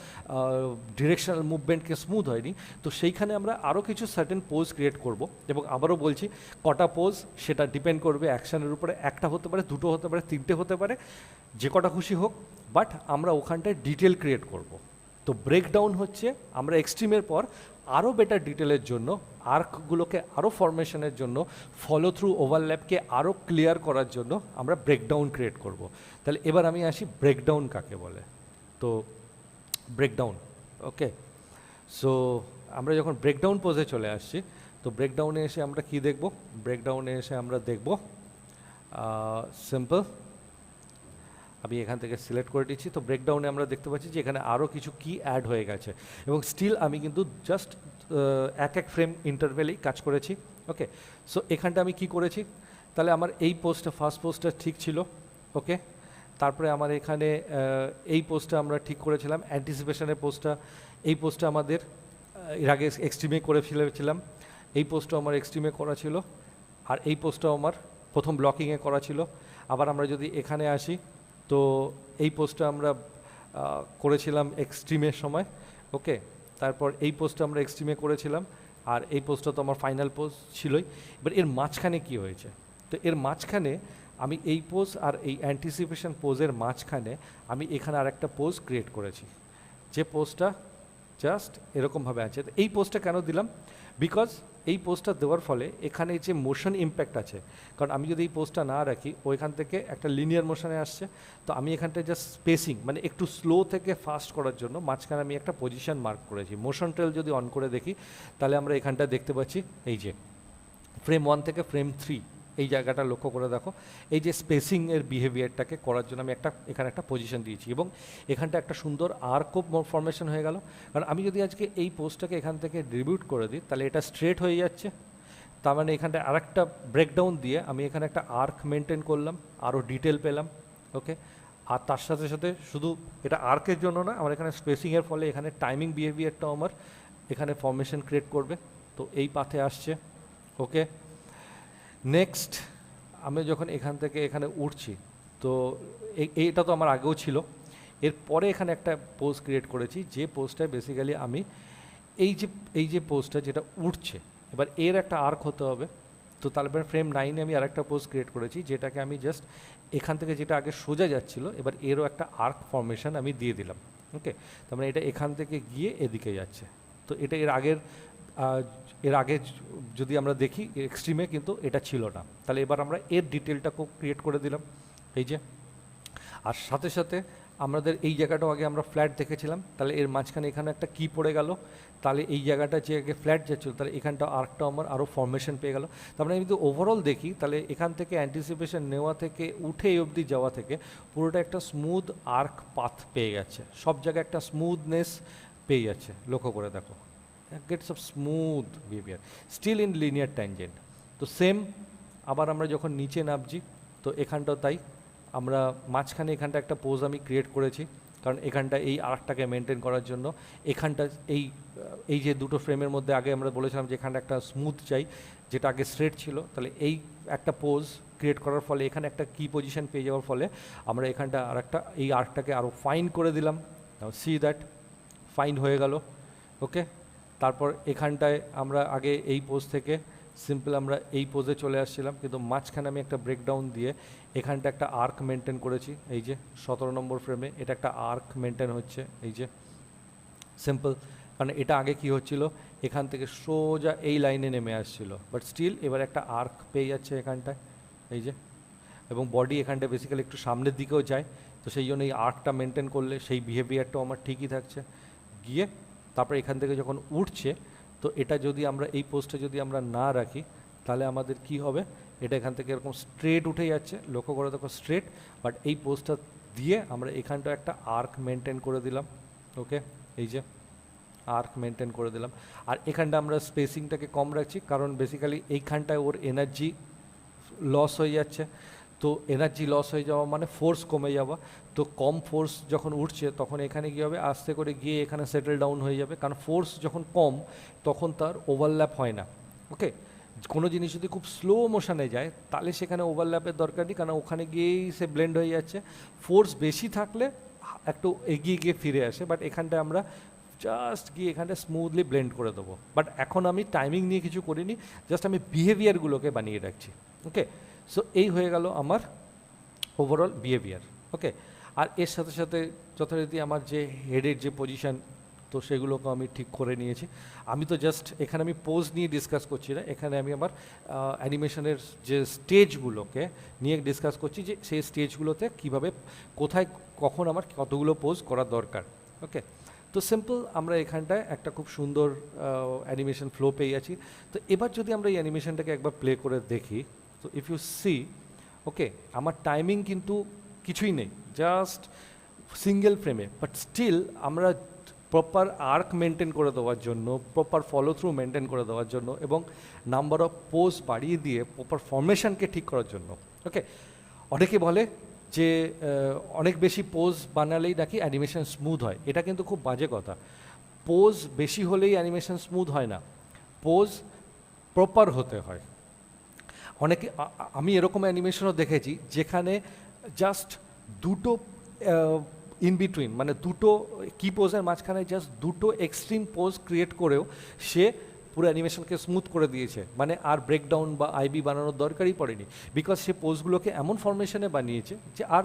ডিরেকশনাল মুভমেন্টকে স্মুথ হয়নি, তো সেইখানে আমরা আরও কিছু সার্টেন পোজ ক্রিয়েট করব। এবং আবারও বলছি, কটা পোজ সেটা ডিপেন্ড করবে অ্যাকশানের উপরে, একটা হতে পারে, দুটো হতে পারে, তিনটে হতে পারে, যে কটা খুশি হোক, বাট আমরা ওখানটায় ডিটেল ক্রিয়েট করব। তো ব্রেকডাউন হচ্ছে আমরা এক্সট্রিমের পর আরও বেটার ডিটেলের জন্য, আর্কগুলোকে আরও ফরমেশনের জন্য, ফলো থ্রু ওভারল্যাপকে আরও ক্লিয়ার করার জন্য আমরা ব্রেকডাউন ক্রিয়েট করব। তাহলে এবার আমি আসি ব্রেকডাউন কাকে বলে। তো ব্রেকডাউন, ওকে, সো আমরা যখন ব্রেকডাউন পোজে চলে আসছি, তো ব্রেকডাউনে এসে আমরা কি দেখব, ব্রেকডাউনে এসে আমরা দেখব সিম্পল, আমি এখান থেকে সিলেক্ট করে দিচ্ছি। তো ব্রেকডাউনে আমরা দেখতে পাচ্ছি যে এখানে আরও কিছু কি অ্যাড হয়ে গেছে, এবং স্টিল আমি কিন্তু জাস্ট এক ফ্রেম ইন্টারভেলেই কাজ করেছি। ওকে, সো এখানটা আমি কি করেছি, তাহলে আমার এই পোস্টটা, ফার্স্ট পোস্টটা ঠিক ছিল। ওকে, তারপরে আমার এখানে এই পোস্টটা আমরা ঠিক করেছিলাম, অ্যান্টিসিপেশনের পোস্টটা, এই পোস্টটা আমাদের এর আগে এক্সট্রিমে করে ফেলেছিলাম, এই পোস্টটা আমার এক্সট্রিমে করা ছিল, আর এই পোস্টটাও আমার প্রথম ব্লকিংয়ে করা ছিল। আবার আমরা যদি এখানে আসি, তো এই পোস্টটা আমরা করেছিলাম এক্সট্রিমের সময়। ওকে, তারপর এই পোস্টটা আমরা এক্সট্রিমে করেছিলাম, আর এই পোস্টটা তো আমার ফাইনাল পোস্ট ছিলই। এবার এর মাঝখানে কি হয়েছে, তো এর মাঝখানে আমি এই পোজ আর এই অ্যান্টিসিপেশন পোজের মাঝখানে আমি এখানে আর একটা পোজ ক্রিয়েট করেছি, যে পোস্টটা জাস্ট এরকমভাবে আছে। তো এই পোস্টটা কেন দিলাম, বিকজ এই পোস্টটা দেওয়ার ফলে এখানে যে মোশন ইম্প্যাক্ট আছে, কারণ আমি যদি এই পোস্টটা না রাখি, ওইখান থেকে একটা লিনিয়ার মোশনে আসছে, তো আমি এখানটায় জাস্ট স্পেসিং মানে একটু স্লো থেকে ফাস্ট করার জন্য মাঝখানে আমি একটা পজিশন মার্ক করেছি। মোশন ট্রেল যদি অন করে দেখি, তাহলে আমরা এখানটা দেখতে পাচ্ছি এই যে ফ্রেম 1 থেকে ফ্রেম 3, এই জায়গাটা লক্ষ্য করে দেখো, এই যে স্পেসিংয়ের বিহেভিয়ারটাকে করার জন্য আমি এখানে একটা পজিশন দিয়েছি, এবং এখানটা একটা সুন্দর আর্কও ফরমেশন হয়ে গেল। কারণ আমি যদি আজকে এই পোস্টটাকে এখান থেকে ডিস্ট্রিবিউট করে দিই, তাহলে এটা স্ট্রেট হয়ে যাচ্ছে, তার মানে এখানটা আরেকটা ব্রেকডাউন দিয়ে আমি এখানে একটা আর্ক মেনটেন করলাম, আরও ডিটেল পেলাম। ওকে, আর তার সাথে সাথে শুধু এটা আর্কের জন্য না, আমার এখানে স্পেসিংয়ের ফলে এখানে টাইমিং বিহেভিয়ারটাও আমার এখানে ফরমেশন ক্রিয়েট করবে। তো এই পাথে আসছে। ওকে, নেক্সট আমি যখন এখান থেকে এখানে উঠছি, তো এইটা তো আমার আগেও ছিল, এরপরে এখানে একটা পোস্ট ক্রিয়েট করেছি, যে পোস্টটায় বেসিক্যালি আমি এই যে পোস্টটা যেটা উঠছে, এবার এর একটা আর্ক হতে হবে। তো তারপরে ফ্রেম 9-এ আমি আরেকটা পোস্ট ক্রিয়েট করেছি, যেটাকে আমি জাস্ট এখান থেকে যেটা আগে সোজা যাচ্ছিলো, এবার এরও একটা আর্ক ফরমেশন আমি দিয়ে দিলাম। ওকে, তার মানে এটা এখান থেকে গিয়ে এদিকে যাচ্ছে। তো এটা এর আগে যদি আমরা দেখি এক্সট্রিমে কিন্তু এটা ছিল না, তাহলে এবার আমরা এর ডিটেলটাকেও ক্রিয়েট করে দিলাম এই যে। আর সাথে সাথে আমাদের এই জায়গাটাও আগে আমরা ফ্ল্যাট দেখেছিলাম, তাহলে এর মাঝখানে এখানে একটা কি পড়ে গেল, তাহলে এই জায়গাটা যে আগে ফ্ল্যাট যাচ্ছিল, তাহলে এখানটা আর্কটা আমার আরও ফরমেশন পেয়ে গেল। তারপরে আমি যদি ওভারঅল দেখি, তাহলে এখান থেকে অ্যান্টিসিপেশন নেওয়া থেকে উঠে এই অবধি যাওয়া থেকে পুরোটা একটা স্মুথ আর্ক পাথ পেয়ে গেছে, সব জায়গায় একটা স্মুথনেস পেয়ে যাচ্ছে, লক্ষ্য করে দেখো, gets of smooth behaviour still in linear tangent. তো সেম আবার আমরা যখন নিচে নামছি তো এখানটাও তাই, আমরা মাঝখানে এখানটা একটা পোজ আমি ক্রিয়েট করেছি, কারণ এখানটা এই আর্কটাকে মেনটেন করার জন্য এখানটা এই যে দুটো ফ্রেমের মধ্যে আগে আমরা বলেছিলাম যে এখানটা একটা স্মুথ চাই, যেটা আগে স্ট্রেট ছিল, তাহলে এই একটা পোজ ক্রিয়েট করার ফলে এখানে একটা কি পজিশন পেয়ে যাওয়ার ফলে আমরা এখানটা আর একটা এই আর্কটাকে আরও ফাইন করে দিলাম। সি দ্যাট ফাইন হয়ে গেল। ওকে, তারপর এখানটায় আমরা আগে এই পোজ থেকে সিম্পল আমরা এই পোজে চলে আসছিলাম, কিন্তু মাঝখানে আমি একটা ব্রেকডাউন দিয়ে এখানটা একটা আর্ক মেনটেন করেছি, এই যে 17 নম্বর ফ্রেমে এটা একটা আর্ক মেনটেন হচ্ছে, এই যে সিম্পল, কারণ এটা আগে কি হচ্ছিল এখান থেকে সোজা এই লাইনে নেমে আসছিল, বাট স্টিল এবার একটা আর্ক পেয়ে যাচ্ছে এখানটায়, এই যে, এবং বডি এখানটা বেসিক্যালি একটু সামনের দিকেও যায়, তো সেই জন্য এই আর্কটা মেনটেন করলে সেই বিহেভিয়ারটাও আমার ঠিকই থাকছে। গিয়ে তারপর এখান থেকে যখন উঠছে তো এটা যদি আমরা এই পোস্টে যদি আমরা না রাখি তাহলে আমাদের কি হবে, এটা এখান থেকে এরকম স্ট্রেট উঠে যাচ্ছে, লক্ষ্য করে দেখো স্ট্রেট, বাট এই পোস্টটা দিয়ে আমরা এখানটা একটা আর্ক মেনটেন করে দিলাম। ওকে, এই যে আর্ক মেনটেন করে দিলাম, আর এখানটা আমরা স্পেসিংটাকে কম রাখছি, কারণ বেসিক্যালি এইখানটায় ওর এনার্জি লস হয়ে যাচ্ছে, তো এনার্জি লস হয়ে যাওয়া মানে ফোর্স কমে যাওয়া, তো কম ফোর্স যখন উঠছে তখন এখানে কী হবে, আস্তে করে গিয়ে এখানে সেটেল ডাউন হয়ে যাবে, কারণ ফোর্স যখন কম তখন তার ওভারল্যাপ হয় না। ওকে, কোনো জিনিস যদি খুব স্লো মোশনে যায় তাহলে সেখানে ওভারল্যাপের দরকার নেই, কারণ ওখানে গিয়েই সে ব্লেন্ড হয়ে যাচ্ছে। ফোর্স বেশি থাকলে একটু এগিয়ে গিয়ে ফিরে আসে, বাট এখানটায় আমরা জাস্ট গিয়ে এখানটা স্মুথলি ব্লেন্ড করে দেবো, বাট এখন আমি টাইমিং নিয়ে কিছু করিনি, জাস্ট আমি বিহেভিয়ারগুলোকে বানিয়ে রাখছি। ওকে, সো এই হয়ে গেল আমার ওভারঅল বিহেভিয়ার। ওকে, আর এর সাথে সাথে যথারীতি আমার যে হেডের যে পজিশান তো সেগুলোকে আমি ঠিক করে নিয়েছি। আমি তো জাস্ট এখানে আমি পোজ নিয়ে ডিসকাস করছি না, এখানে আমি আমার অ্যানিমেশনের যে স্টেজগুলোকে নিয়ে ডিসকাস করছি, যে সেই স্টেজগুলোতে কীভাবে কোথায় কখন আমার কতগুলো পোজ করা দরকার। ওকে, তো সিম্পল আমরা এখানটায় একটা খুব সুন্দর অ্যানিমেশন ফ্লো পেয়ে যাচ্ছি। তো এবার যদি আমরা এই অ্যানিমেশনটাকে একবার প্লে করে দেখি, তো ইফ ইউ সি, ওকে, আমার টাইমিং কিন্তু কিছুই নেই, জাস্ট সিঙ্গেল ফ্রেমে, বাট স্টিল আমরা প্রপার আর্ক মেনটেন করে দেওয়ার জন্য, প্রপার ফলো থ্রু মেনটেন করে দেওয়ার জন্য এবং নাম্বার অফ পোজ বাড়িয়ে দিয়ে প্রপার ফরমেশনকে ঠিক করার জন্য। ওকে, অনেকে বলে যে অনেক বেশি পোজ বানালেই নাকি অ্যানিমেশন স্মুথ হয়, এটা কিন্তু খুব বাজে কথা। পোজ বেশি হলেই অ্যানিমেশন স্মুথ হয় না, পোজ প্রপার হতে হয়। অনেকে আমি এরকম অ্যানিমেশনও দেখেছি যেখানে জাস্ট দুটো ইন বিটুইন, মানে দুটো কি পোজের মাঝখানে জাস্ট দুটো এক্সট্রিম পোজ ক্রিয়েট করেও সে পুরো অ্যানিমেশনকে স্মুথ করে দিয়েছে, মানে আর ব্রেকডাউন বা আইবি বানানোর দরকারই পড়েনি, বিকজ সে পোজগুলোকে এমন ফরমেশনে বানিয়েছে যে আর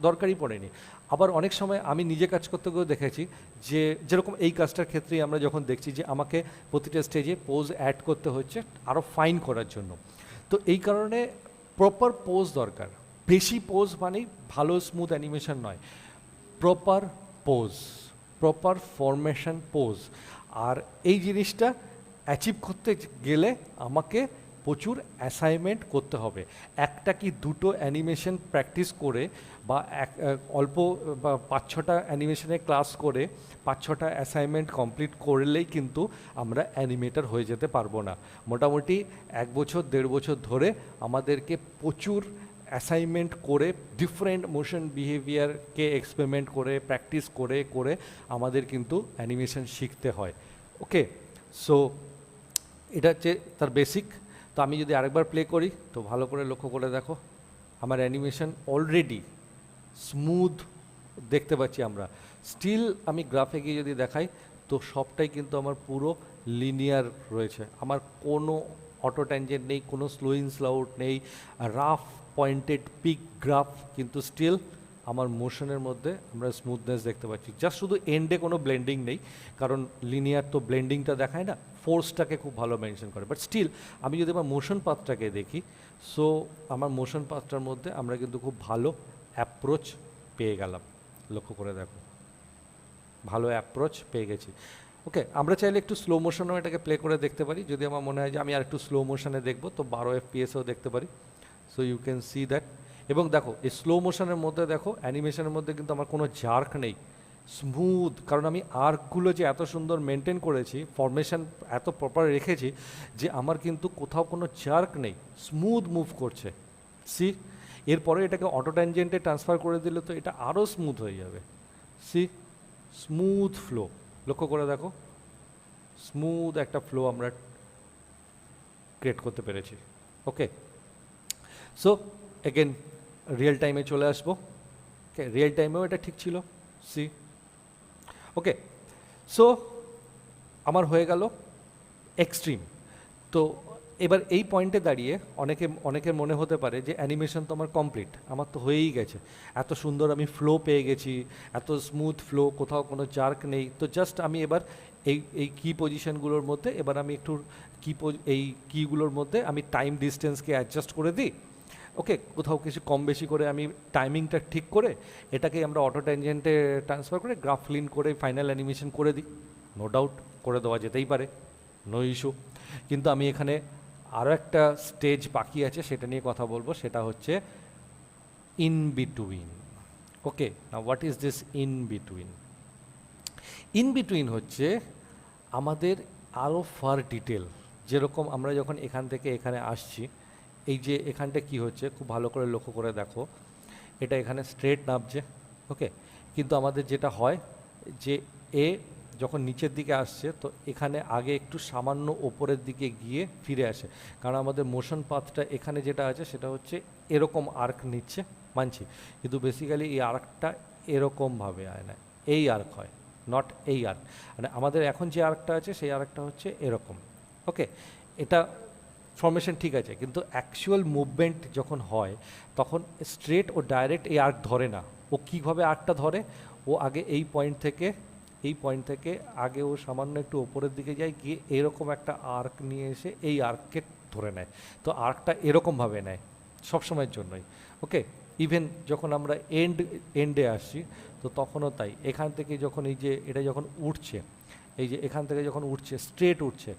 দরকারই পড়েনি। আবার অনেক সময় আমি নিজে কাজ করতে গিয়েও দেখেছি যে যেরকম এই কাজটার ক্ষেত্রেই আমরা যখন দেখছি যে আমাকে প্রতিটা স্টেজে পোজ অ্যাড করতে হচ্ছে আরও ফাইন করার জন্য, তো এই কারণে প্রপার পোজ দরকার। বেশি পোজ মানেই ভালো স্মুথ অ্যানিমেশন নয়, proper pose, proper formation pose. আর এই জিনিসটা অ্যাচিভ করতে গেলে আমাকে প্রচুর অ্যাসাইনমেন্ট করতে হবে। একটা কি দুটো অ্যানিমেশন প্র্যাকটিস করে বা অল্প বা 5-6টা অ্যানিমেশনের ক্লাস করে 5-6টা অ্যাসাইনমেন্ট কমপ্লিট করলেই কিন্তু আমরা অ্যানিমেটর হয়ে যেতে পারবো না। মোটামুটি 1 বছর 1.5 বছর ধরে আমাদেরকে প্রচুর অ্যাসাইনমেন্ট করে ডিফারেন্ট মোশন বিহেভিয়ারকে এক্সপেরিমেন্ট করে প্র্যাকটিস করে করে আমাদের কিন্তু অ্যানিমেশন শিখতে হয়। ওকে, সো এটা হচ্ছে তার বেসিক। তো আমি যদি আরেকবার প্লে করি তো ভালো করে লক্ষ্য করে দেখো, আমার অ্যানিমেশন অলরেডি স্মুথ দেখতে পাচ্ছি আমরা। স্টিল আমি গ্রাফে গিয়ে যদি দেখাই তো সবটাই কিন্তু আমার পুরো লিনিয়ার রয়েছে, আমার কোনো অটো ট্যানজেন্ট নেই, কোনো স্লো ইন স্লো আউট নেই, রাফ পয়েন্টেড পিক গ্রাফ, কিন্তু স্টিল আমার মোশনের মধ্যে আমরা স্মুথনেস দেখতে পাচ্ছি। জাস্ট শুধু এন্ডে কোনো ব্লেন্ডিং নেই, কারণ লিনিয়ার তো ব্লেন্ডিংটা দেখায় না, ফোর্সটাকে খুব ভালো মেনশন করে, বাট স্টিল আমি যদি আমার মোশন পাথটাকে দেখি, সো আমার মোশন পাথটার মধ্যে আমরা কিন্তু খুব ভালো অ্যাপ্রোচ পেয়ে গেলাম। লক্ষ্য করে দেখো, ভালো অ্যাপ্রোচ পেয়ে গেছি। ওকে, আমরা চাইলে একটু স্লো মোশনেও এটাকে প্লে করে দেখতে পারি, যদি আমার মনে হয় যে আমি আর একটু স্লো মোশনে দেখবো তো 12 FPS-এও দেখতে পারি। So you can see that. এবং দেখো এই স্লো মোশনের মধ্যে দেখো অ্যানিমেশনের মধ্যে কিন্তু আমার কোনো জার্ক নেই, স্মুথ, কারণ আমি আর্কগুলো যে এত সুন্দর মেনটেন করেছি, ফরমেশন এত প্রপার রেখেছি যে আমার কিন্তু কোথাও কোনো জার্ক নেই, স্মুথ মুভ করছে। সি, এরপরে এটাকে অটো ট্যানজেন্টে ট্রান্সফার করে দিলে তো এটা আরও স্মুথ হয়ে যাবে। সি, স্মুথ ফ্লো, লক্ষ্য করে দেখো, স্মুথ একটা ফ্লো আমরা ক্রিয়েট করতে পেরেছি। ওকে, সো এগেন রিয়েল টাইমে চলে আসবো। ওকে, রিয়েল টাইমেও এটা ঠিক ছিল। সি, ওকে, সো আমার হয়ে গেল এক্সট্রিম। তো এবার এই পয়েন্টে দাঁড়িয়ে অনেকের মনে হতে পারে যে অ্যানিমেশন তো আমার কমপ্লিট, আমার তো হয়েই গেছে, এত সুন্দর আমি ফ্লো পেয়ে গেছি, এত স্মুথ ফ্লো, কোথাও কোনো জার্ক নেই, তো জাস্ট আমি এবার এই কি পজিশনগুলোর মধ্যে এবার আমি একটু এই কিগুলোর মধ্যে আমি টাইম ডিস্টেন্সকে অ্যাডজাস্ট করে দিই। ওকে, কোথাও কিছু কম বেশি করে আমি টাইমিংটা ঠিক করে এটাকে আমরা অটো ট্যানজেন্টে ট্রান্সফার করে গ্রাফ লিন করে ফাইনাল অ্যানিমেশন করে দিই। নো ডাউট করে দেওয়া যেতেই পারে, নো ইস্যু। কিন্তু আমি এখানে আরও একটা স্টেজ বাকি আছে, সেটা নিয়ে কথা বলবো, সেটা হচ্ছে ইন বিটুইন। ওকে, না what is this in between? In between হচ্ছে আমাদের আরও ফার ডিটেল। যেরকম আমরা যখন এখান থেকে এখানে আসছি, এই যে এখানটা কি হচ্ছে খুব ভালো করে লক্ষ্য করে দেখো, এটা এখানে স্ট্রেট নামছে। ওকে, কিন্তু আমাদের যেটা হয় যে এ যখন নিচের দিকে আসছে তো এখানে আগে একটু সামান্য ওপরের দিকে গিয়ে ফিরে আসে, কারণ আমাদের মোশন পাথটা এখানে যেটা আছে সেটা হচ্ছে এরকম আর্ক নিচ্ছে, মানছি, কিন্তু বেসিক্যালি এই আর্কটা এরকমভাবে হয় না, এই আর্ক হয়, নট এই আর্ক। মানে আমাদের এখন যে আর্কটা আছে সেই আর্কটা হচ্ছে এরকম। ওকে, এটা ফরমেশন ঠিক আছে, কিন্তু অ্যাকচুয়াল মুভমেন্ট যখন হয় তখন স্ট্রেট ও ডাইরেক্ট এই আর্ক ধরে না। ও কীভাবে আর্কটা ধরে, ও আগে এই পয়েন্ট থেকে আগে ও সামান্য একটু ওপরের দিকে যায়, গিয়ে এরকম একটা আর্ক নিয়ে এসে এই আর্ককে ধরে নেয়। তো আর্কটা এরকমভাবে নেয় সবসময়ের জন্যই। ওকে, ইভেন যখন আমরা এন্ডে আসছি তো তখনও তাই, এখান থেকে যখন এই যে এটা যখন উঠছে, এই যে এখান থেকে যখন উঠছে স্ট্রেট উঠছে,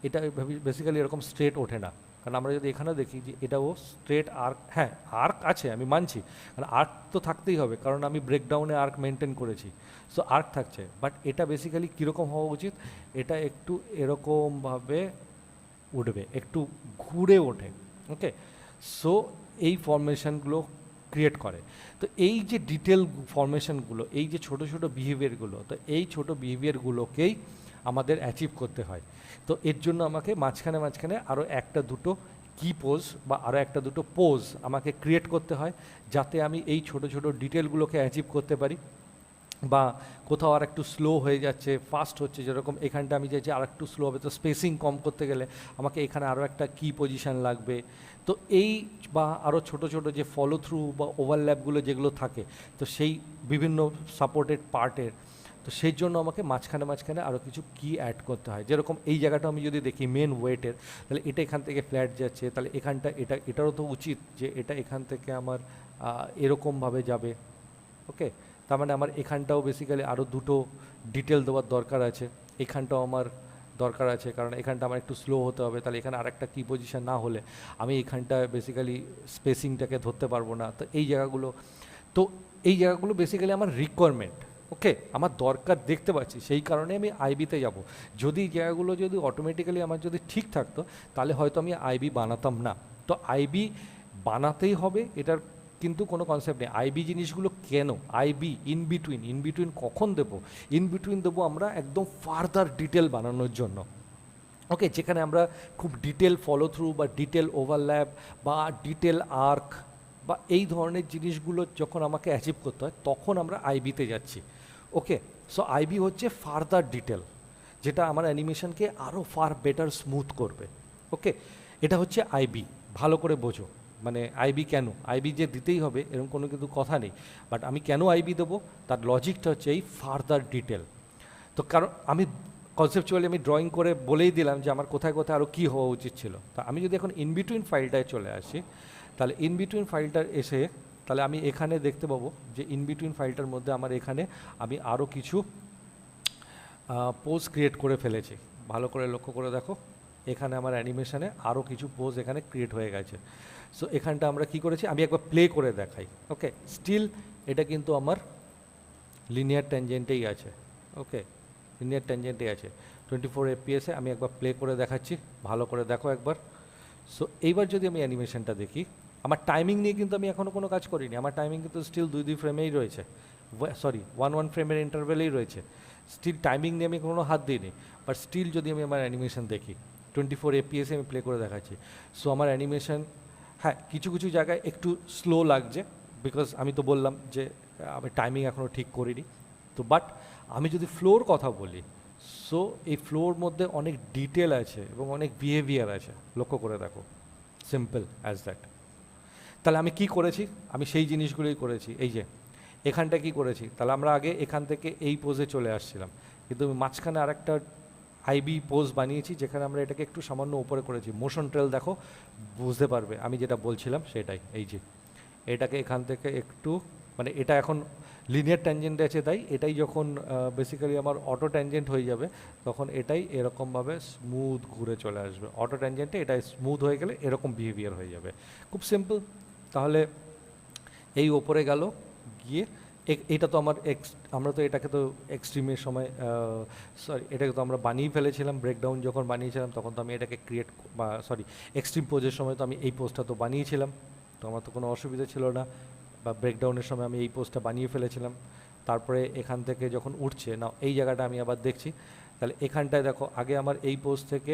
এটা বেসিক্যালি এরকম স্ট্রেট ওঠে না, কারণ আমরা যদি এখানেও দেখি যে এটাও স্ট্রেট আর্ক, হ্যাঁ আর্ক আছে আমি মানছি, কারণ আর্ক তো থাকতেই হবে, কারণ আমি ব্রেকডাউনে আর্ক মেনটেন করেছি, সো আর্ক থাকছে, বাট এটা বেসিক্যালি কীরকম হওয়া উচিত, এটা একটু এরকমভাবে উঠবে, একটু ঘুরে ওঠে। ওকে, সো এই ফরমেশনগুলো ক্রিয়েট করে। তো এই যে ডিটেল ফরমেশনগুলো, এই যে ছোট ছোট বিহেভিয়ারগুলো, তো এই ছোট বিহেভিয়ারগুলোকেই আমাদের অ্যাচিভ করতে হয়। তো এর জন্য আমাকে মাঝখানে আরও একটা দুটো কি পোজ বা আরও একটা দুটো পোজ আমাকে ক্রিয়েট করতে হয়, যাতে আমি এই ছোট ছোট ডিটেলগুলোকে অ্যাচিভ করতে পারি। বা কোথাও আর একটু স্লো হয়ে যাচ্ছে, ফাস্ট হচ্ছে, যেরকম এখানটা আমি চাইছি আর একটু স্লো হবে, তো স্পেসিং কম করতে গেলে আমাকে এখানে আরও একটা কি পজিশান লাগবে। তো এই বা আরও ছোট ছোট যে ফলো থ্রু বা ওভারল্যাপগুলো যেগুলো থাকে, তো সেই বিভিন্ন সাপোর্টেড পার্টের, তো সেই জন্য আমাকে মাঝখানে আরও কিছু কি অ্যাড করতে হয়। যেরকম এই জায়গাটা আমি যদি দেখি মেন ওয়েটের, তাহলে এটা এখান থেকে ফ্ল্যাট যাচ্ছে, তাহলে এখানটা এটারও তো উচিত যে এটা এখান থেকে আমার এরকমভাবে যাবে। ওকে, তার মানে আমার এখানটাও বেসিক্যালি আরও দুটো ডিটেল দেওয়ার দরকার আছে, এখানটাও আমার দরকার আছে, কারণ এখানটা আমার একটু স্লো হতে হবে, তাহলে এখানে আরেকটা কি পজিশন না হলে আমি এখানটা বেসিক্যালি স্পেসিংটাকে ধরতে পারবো না। তো এই জায়গাগুলো বেসিক্যালি আমার রিকোয়ারমেন্ট। ওকে, আমার দরকার দেখতে পাচ্ছি, সেই কারণে আমি আইবিতে যাব। যদি জায়গাগুলো যদি অটোমেটিক্যালি আমার যদি ঠিক থাকতো, তাহলে হয়তো আমি আইবি বানাতাম না। তো আইবি বানাতেই হবে, এটার কিন্তু কোনো কনসেপ্ট নেই। আইবি জিনিসগুলো কেন, আইবি ইন বিটুইন কখন দেবো? ইন বিটুইন দেবো আমরা একদম ফার্দার ডিটেল বানানোর জন্য। ওকে, যেখানে আমরা খুব ডিটেল ফলো থ্রু বা ডিটেল ওভারল্যাপ বা ডিটেল আর্ক বা এই ধরনের জিনিসগুলো যখন আমাকে অ্যাচিভ করতে হয়, তখন আমরা আইবিতে যাচ্ছি। ওকে, সো আইবি হচ্ছে ফার্দার ডিটেল, যেটা আমার অ্যানিমেশনকে আরও ফার বেটার স্মুথ করবে। ওকে, এটা হচ্ছে আইবি, ভালো করে বোঝো। মানে আইবি কেন, আইবি যে দিতেই হবে এরকম কোনো কিন্তু কথা নেই, বাট আমি কেন আইবি দেবো তার লজিকটা হচ্ছে এই ফার্দার ডিটেল। তো কারণ আমি কনসেপচুয়ালি আমি ড্রয়িং করে বলেই দিলাম যে আমার কোথায় আরও কী হওয়া উচিত ছিল। তা আমি যদি এখন ইনবিটুইন ফাইলটায় চলে আসি, তাহলে ইনবিটুইন ফাইলটার এসে তাহলে আমি এখানে দেখতে পাবো যে ইনবিটুইন ফাইলটার মধ্যে আমার এখানে আমি আরও কিছু পোজ ক্রিয়েট করে ফেলেছি। ভালো করে লক্ষ্য করে দেখো, এখানে আমার অ্যানিমেশনে আরও কিছু পোজ এখানে ক্রিয়েট হয়ে গেছে। সো এখানটা আমরা কি করেছি, আমি একবার প্লে করে দেখাই। ওকে, স্টিল এটা কিন্তু আমার লিনিয়ার ট্যানজেন্টেই আছে। ওকে, লিনিয়ার ট্যানজেন্টেই আছে 24 FPS আমি একবার প্লে করে দেখাচ্ছি, ভালো করে দেখো একবার। সো এইবার যদি আমি অ্যানিমেশনটা দেখি, আমার টাইমিং নিয়ে কিন্তু আমি এখনও কোনো কাজ করিনি, আমার টাইমিং কিন্তু স্টিল 2 ফ্রেমেই রয়েছে, সরি 1 ফ্রেমের ইন্টারভেলেই রয়েছে, স্টিল টাইমিং নিয়ে আমি কোনো হাত দিইনি। বাট স্টিল যদি আমি আমার অ্যানিমেশন দেখি 24 FPS আমি প্লে করে দেখাচ্ছি, সো আমার অ্যানিমেশন হ্যাঁ কিছু কিছু জায়গায় একটু স্লো লাগছে, বিকজ আমি তো বললাম যে আমি টাইমিং এখনও ঠিক করিনি। তো বাট আমি যদি ফ্লোর কথা বলি, সো এই ফ্লোর মধ্যে অনেক ডিটেল আছে এবং অনেক বিহেভিয়ার আছে, লক্ষ্য করে দেখো, সিম্পল অ্যাজ দ্যাট। তাহলে আমি কি করেছি, আমি সেই জিনিসগুলোই করেছি। এই যে এখানটা কি করেছি, তাহলে আমরা আগে এখান থেকে এই পোজে চলে আসছিলাম, কিন্তু আমি মাঝখানে আরেকটা আইবি পোজ বানিয়েছি, যেখানে আমরা এটাকে একটু সামান্য উপরে করেছি। মোশন ট্রেল দেখো, বুঝতে পারবে আমি যেটা বলছিলাম সেটাই। এই যে এটাকে এখান থেকে একটু, মানে এটা এখন লিনিয়ার ট্যানজেন্টে আছে, তাই এটাই যখন বেসিক্যালি আমার অটো ট্যানজেন্ট হয়ে যাবে, তখন এটাই এরকমভাবে স্মুথ ঘুরে চলে আসবে। অটো ট্যানজেন্টে এটাই স্মুথ হয়ে গেলে এরকম বিহেভিয়ার হয়ে যাবে, খুব সিম্পল। তাহলে এই ওপরে গেল গিয়ে এটা তো আমার আমরা তো এটাকে তো এক্সট্রিমের সময় সরি এটাকে তো আমরা বানিয়ে ফেলেছিলাম, ব্রেকডাউন যখন বানিয়েছিলাম তখন তো আমি এটাকে ক্রিয়েট বা সরি এক্সট্রিম পোজের সময় তো আমি এই পোজটা তো বানিয়েছিলাম, তো আমার তো কোনো অসুবিধা ছিল না, বা ব্রেকডাউনের সময় আমি এই পোজটা বানিয়ে ফেলেছিলাম। তারপরে এখান থেকে যখন উঠছে না, এই জায়গাটা আমি আবার দেখছি, তাহলে এখানটায় দেখো আগে আমার এই পোজ থেকে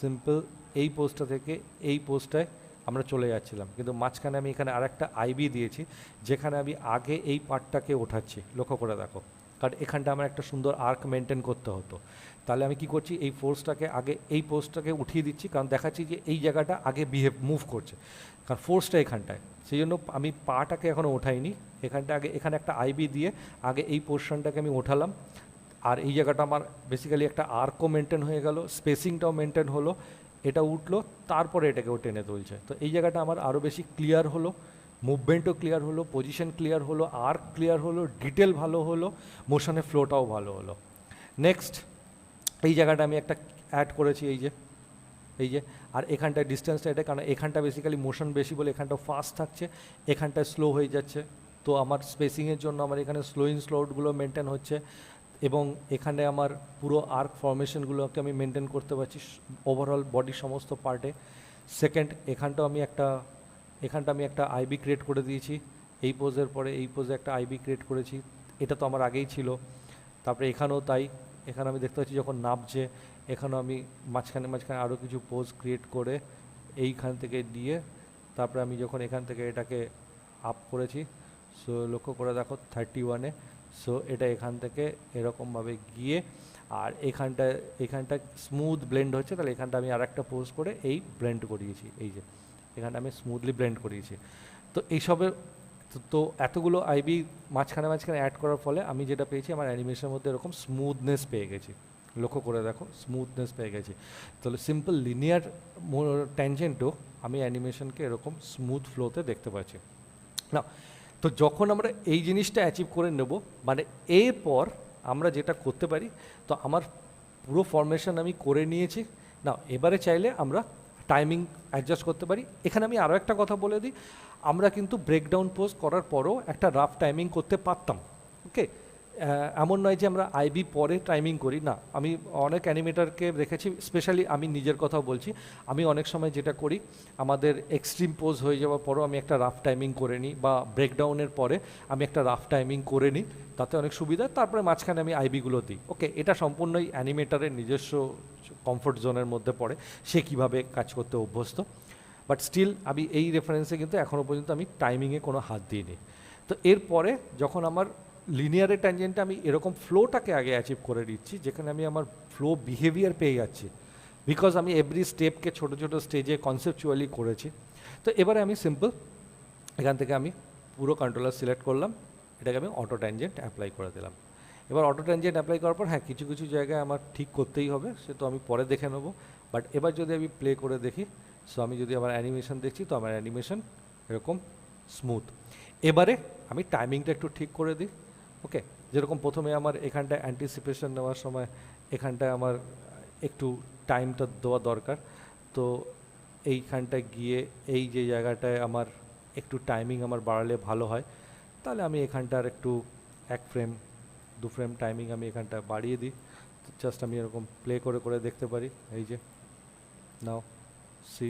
সিম্পল এই পোজটা থেকে এই পোজটায় আমরা চলে যাচ্ছিলাম, কিন্তু মাঝখানে আমি এখানে আরেকটা আইবি দিয়েছি, যেখানে আমি আগে এই পার্টটাকে ওঠাচ্ছি, লক্ষ্য করে দেখো, কারণ এখানটা আমার একটা সুন্দর আর্ক মেনটেন করতে হতো। তাহলে আমি কি করছি, এই ফোর্সটাকে আগে এই পোস্টটাকে উঠিয়ে দিচ্ছি, কারণ দেখাচ্ছি যে এই জায়গাটা আগে মুভ করছে, কারণ ফোর্সটা এখানটায়, সেই জন্য আমি পাটাকে এখনও ওঠাইনি, এখানটা আগে এখানে একটা আইবি দিয়ে আগে এই পোর্শনটাকে আমি ওঠালাম, আর এই জায়গাটা আমার বেসিক্যালি একটা আর্কও মেনটেন হয়ে গেল, স্পেসিংটাও মেনটেন হলো, এটা উঠলো, তারপরে এটাকেও টেনে তুলছে। তো এই জায়গাটা আমার আরও বেশি ক্লিয়ার হলো, মুভমেন্টও ক্লিয়ার হলো, পজিশন ক্লিয়ার হলো, আর্ক ক্লিয়ার হলো, ডিটেল ভালো হলো, মোশনের ফ্লোটাও ভালো হলো। নেক্সট এই জায়গাটা আমি একটা অ্যাড করেছি, এই যে আর এখানটায় ডিস্টেন্সটা এটা, কারণ এখানটা বেসিক্যালি মোশন বেশি বলে এখানটা ফাস্ট থাকছে, এখানটায় স্লো হয়ে যাচ্ছে, তো আমার স্পেসিংয়ের জন্য আমার এখানে স্লোগুলো মেনটেন হচ্ছে, এবং এখানে আমার পুরো আর্ক ফরমেশনগুলোকে আমি মেনটেন করতে পারছি ওভারঅল বডির সমস্ত পার্টে। সেকেন্ড, এখানটা আমি একটা আইবি ক্রিয়েট করে দিয়েছি, এই পোজের পরে এই পোজে একটা আইবি ক্রিয়েট করেছি, এটা তো আমার আগেই ছিল। তারপরে এখানেও তাই, এখানে আমি দেখতে পাচ্ছি যখন নামছে, এখানেও আমি মাঝখানে আরও কিছু পোজ ক্রিয়েট করে এইখান থেকে দিয়ে, তারপরে আমি যখন এখান থেকে এটাকে আপ করেছি, সো লক্ষ্য করে দেখো 31-এ, সো এটা এখান থেকে এরকমভাবে গিয়ে, আর এখানটা স্মুথ ব্লেন্ড হচ্ছে, তাহলে এখানটা আমি আর একটা পোজ করে এই ব্লেন্ড করিয়েছি, এই যে এখানটা আমি স্মুথলি ব্লেন্ড করিয়েছি। তো এইসবের তো এতগুলো আইবি মাঝখানে অ্যাড করার ফলে আমি যেটা পেয়েছি, আমার অ্যানিমেশনের মধ্যে এরকম স্মুথনেস পেয়ে গেছি, লক্ষ্য করে দেখো স্মুথনেস পেয়ে গেছি। তাহলে সিম্পল লিনিয়ার ট্যানজেন্টও আমি অ্যানিমেশনকে এরকম স্মুথ ফ্লোতে দেখতে পাচ্ছি না। তো যখন আমরা এই জিনিসটা অ্যাচিভ করে নেব, মানে এরপর আমরা যেটা করতে পারি, তো আমার পুরো ফরমেশন আমি করে নিয়েছি না, এবারে চাইলে আমরা টাইমিং অ্যাডজাস্ট করতে পারি। এখানে আমি আরও একটা কথা বলে দিই, আমরা কিন্তু ব্রেকডাউন পোস্ট করার পরও একটা রাফ টাইমিং করতে পারতাম, ওকে, এমন নয় যে আমরা আইবি পরে টাইমিং করি না। আমি অনেক অ্যানিমেটারকে দেখেছি, স্পেশালি আমি নিজের কথাও বলছি, আমি অনেক সময় যেটা করি, আমাদের এক্সট্রিম পোজ হয়ে যাওয়ার পরও আমি একটা রাফ টাইমিং করে নিই, বা ব্রেকডাউনের পরে আমি একটা রাফ টাইমিং করে নিই, তাতে অনেক সুবিধা, তারপরে মাঝখানে আমি আইবিগুলো দিই। ওকে, এটা সম্পূর্ণই অ্যানিমেটারের নিজস্ব কমফোর্ট জোনের মধ্যে পড়ে, সে কীভাবে কাজ করতে অভ্যস্ত, বাট স্টিল আমি এই রেফারেন্সে কিন্তু এখনও পর্যন্ত আমি টাইমিংয়ে কোনো হাত দিইনি। তো এরপরে যখন আমার লিনিয়ারের ট্যানজেন্টে আমি এরকম ফ্লোটাকে আগে অ্যাচিভ করে দিচ্ছি, যেখানে আমি আমার ফ্লো বিহেভিয়ার পেয়ে যাচ্ছি, বিকজ আমি এভরি স্টেপকে ছোটো ছোটো স্টেজে কনসেপচুয়ালি করেছি। তো এবারে আমি সিম্পল এখান থেকে আমি পুরো কন্ট্রোলার সিলেক্ট করলাম, এটাকে আমি অটো ট্যানজেন্ট অ্যাপ্লাই করে দিলাম। এবার অটো ট্যানজেন্ট অ্যাপ্লাই করার পর হ্যাঁ কিছু কিছু জায়গায় আমার ঠিক করতেই হবে, সে তো আমি পরে দেখে নেবো, বাট এবার যদি আমি প্লে করে দেখি, সো আমি যদি আমার অ্যানিমেশন দেখছি, তো আমার অ্যানিমেশন এরকম স্মুথ। এবারে আমি টাইমিংটা একটু ঠিক করে দিই, ওকে, যেরকম প্রথমে আমার এখানটায় অ্যান্টিসিপেশন নেওয়ার সময় এখানটায় আমার একটু টাইমটা দেওয়া দরকার, তো এইখানটায় গিয়ে এই যে জায়গাটায় আমার একটু টাইমিং আমার বাড়ালে ভালো হয়, তাহলে আমি এখানটার একটু 1 ফ্রেম দু ফ্রেম টাইমিং আমি এখানটা বাড়িয়ে দিই, জাস্ট আমি এরকম প্লে করে করে দেখতে পারি। এই যে নাও সি,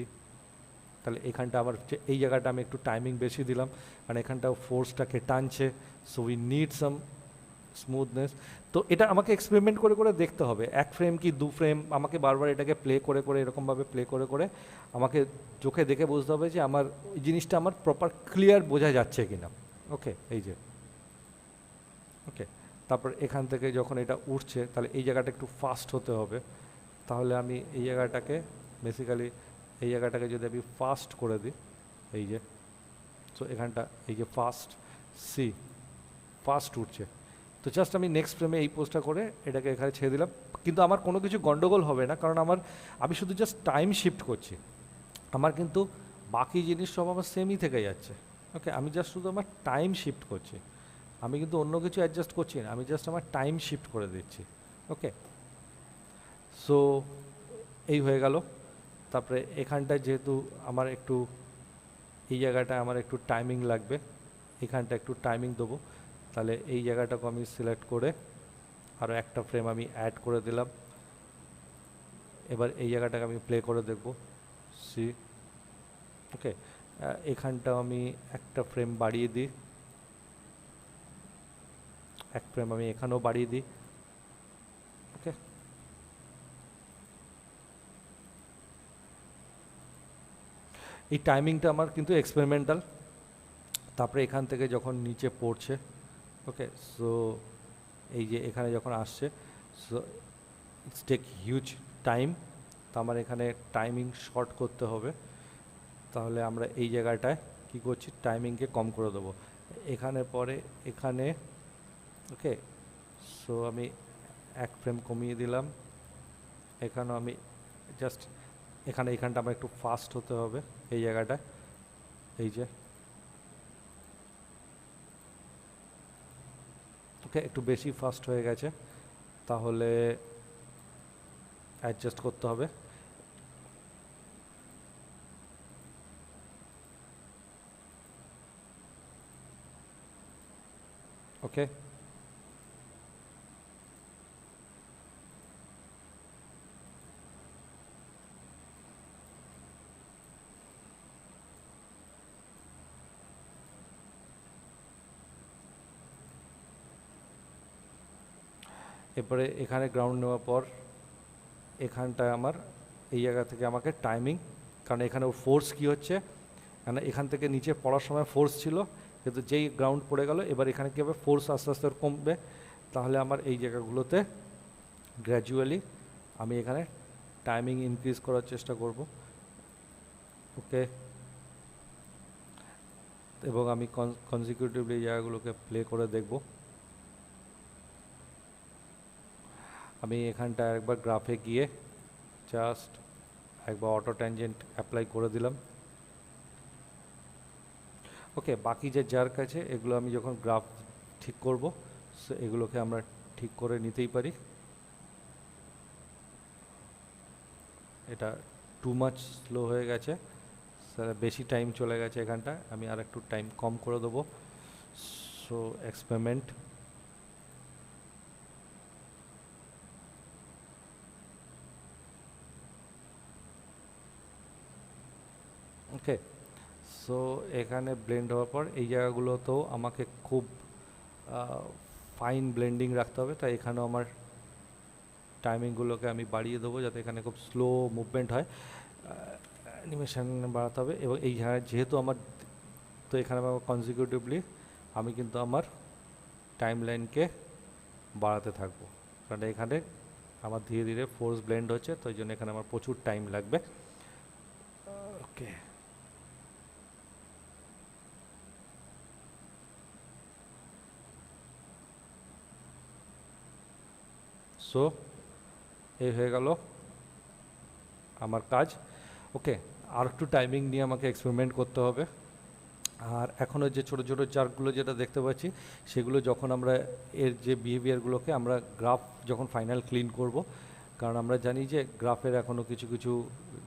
তাহলে এখানটা আবার এই জায়গাটা আমি একটু টাইমিং বেশি দিলাম, কারণ এখানটাও ফোর্সটাকে টানছে, so we need some smoothness. তো এটা আমাকে এক্সপেরিমেন্ট করে করে দেখতে হবে, এক ফ্রেম কি দু ফ্রেম, আমাকে বারবার এটাকে প্লে করে করে এরকমভাবে প্লে করে করে আমাকে চোখে দেখে বুঝতে হবে যে আমার ওই জিনিসটা আমার প্রপার ক্লিয়ার বোঝা যাচ্ছে কি না। ওকে, এই যে ওকে, তারপর এখান থেকে যখন এটা উঠছে তাহলে এই জায়গাটা একটু ফাস্ট হতে হবে, তাহলে আমি এই জায়গাটাকে বেসিক্যালি এই জায়গাটাকে যদি আমি ফাস্ট করে দিই, এই যে সো এখানটা এই যে ফাস্ট সি, ফাস্ট উঠছে, তো জাস্ট আমি নেক্সট ফ্রেমে এই পোস্টটা করে এটাকে এখানে ছেড়ে দিলাম। কিন্তু আমার কোনো কিছু গন্ডগোল হবে না, কারণ আমি শুধু জাস্ট টাইম শিফট করছি, আমার কিন্তু বাকি জিনিস সব আমার সেমই থেকে যাচ্ছে। ওকে, আমি জাস্ট শুধু আমার টাইম শিফট করছি, আমি কিন্তু অন্য কিছু অ্যাডজাস্ট করছি না, আমি জাস্ট আমার টাইম শিফট করে দিচ্ছি। ওকে, সো এই হয়ে গেল। তারপরে এখানটায় যেহেতু আমার একটু এই জায়গাটায় আমার একটু টাইমিং লাগবে, এখানটা একটু টাইমিং দেবো, তাহলে এই জায়গাটাকে আমি সিলেক্ট করে আরও একটা ফ্রেম আমি অ্যাড করে দিলাম। এবার এই জায়গাটাকে আমি প্লে করে দেখব, সি। ওকে, এখানটাও আমি একটা ফ্রেম বাড়িয়ে দিই, এক ফ্রেম আমি এখানেও বাড়িয়ে দিই। ওকে, এই টাইমিংটা আমার কিন্তু এক্সপেরিমেন্টাল। তারপরে এখান থেকে যখন নিচে পড়ছে, ওকে, সো এই যে এখানে যখন আসছে, so it's take huge time, তো আমার এখানে টাইমিং শর্ট করতে হবে, তাহলে আমরা এই জায়গাটায় কি করছি, টাইমিংকে কম করে দেবো এখানে পরে এখানে। ওকে, সো আমি এক ফ্রেম কমিয়ে দিলাম, এখানেও আমি জাস্ট এখানটা আমার একটু ফাস্ট হতে হবে এই জায়গাটায়, এই যে ওকে একটু বেশি ফাস্ট হয়ে গেছে, তাহলে অ্যাডজাস্ট করতে হবে। ওকে, এরপরে এখানে গ্রাউন্ড নেওয়ার পর এখানটায় আমার এই জায়গা থেকে আমাকে টাইমিং, কারণ এখানে ওর ফোর্স কী হচ্ছে, কারণ এখান থেকে নিচে পড়ার সময় ফোর্স ছিল, কিন্তু যেই গ্রাউন্ড পড়ে গেল এবার এখানে কী হবে, ফোর্স আস্তে আস্তে কমবে, তাহলে আমার এই জায়গাগুলোতে গ্র্যাজুয়ালি আমি এখানে টাইমিং ইনক্রিজ করার চেষ্টা করব। ওকে, এবং আমি কনজিকিউটিভলি এই জায়গাগুলোকে প্লে করে দেখব। আমি এখানটা একবার গ্রাফে গিয়ে জাস্ট একবার অটো ট্যানজেন্ট অ্যাপ্লাই করে দিলাম। ওকে, বাকি যে জার্ক আছে এগুলো আমি যখন গ্রাফ ঠিক করব, সো এগুলোকে আমরা ঠিক করে নিতেই পারি। এটা টু মাচ স্লো হয়ে গেছে, বেশি টাইম চলে গেছে এখানটা, আমি আর একটু টাইম কম করে দেবো। সো এক্সপেরিমেন্ট, ওকে, সো এখানে ব্লেন্ড হওয়ার পর এই জায়গাগুলোতেও আমাকে খুব ফাইন ব্লেন্ডিং রাখতে হবে, তাই এখানেও আমার টাইমিংগুলোকে আমি বাড়িয়ে দেবো যাতে এখানে খুব স্লো মুভমেন্ট হয়, অ্যানিমেশন বাড়াতে হবে। এবং এই যেহেতু আমার, তো এখানে আমার কনজিকিউটিভলি আমি কিন্তু আমার টাইম লাইনকে বাড়াতে থাকবো, কারণ এখানে আমার ধীরে ধীরে ফোর্স ব্লেন্ড হচ্ছে, তো এই জন্য এখানে আমার প্রচুর টাইম লাগবে। ওকে, সো এই হয়ে গেল আমার কাজ। ওকে, আর একটু টাইমিং নিয়ে আমাকে এক্সপেরিমেন্ট করতে হবে। আর এখনও যে ছোটো ছোটো চার্টগুলো যেটা দেখতে পাচ্ছি, সেগুলো যখন আমরা এর যে বিহেভিয়ারগুলোকে আমরা গ্রাফ যখন ফাইনাল ক্লিন করব, কারণ আমরা জানি যে গ্রাফের এখনও কিছু কিছু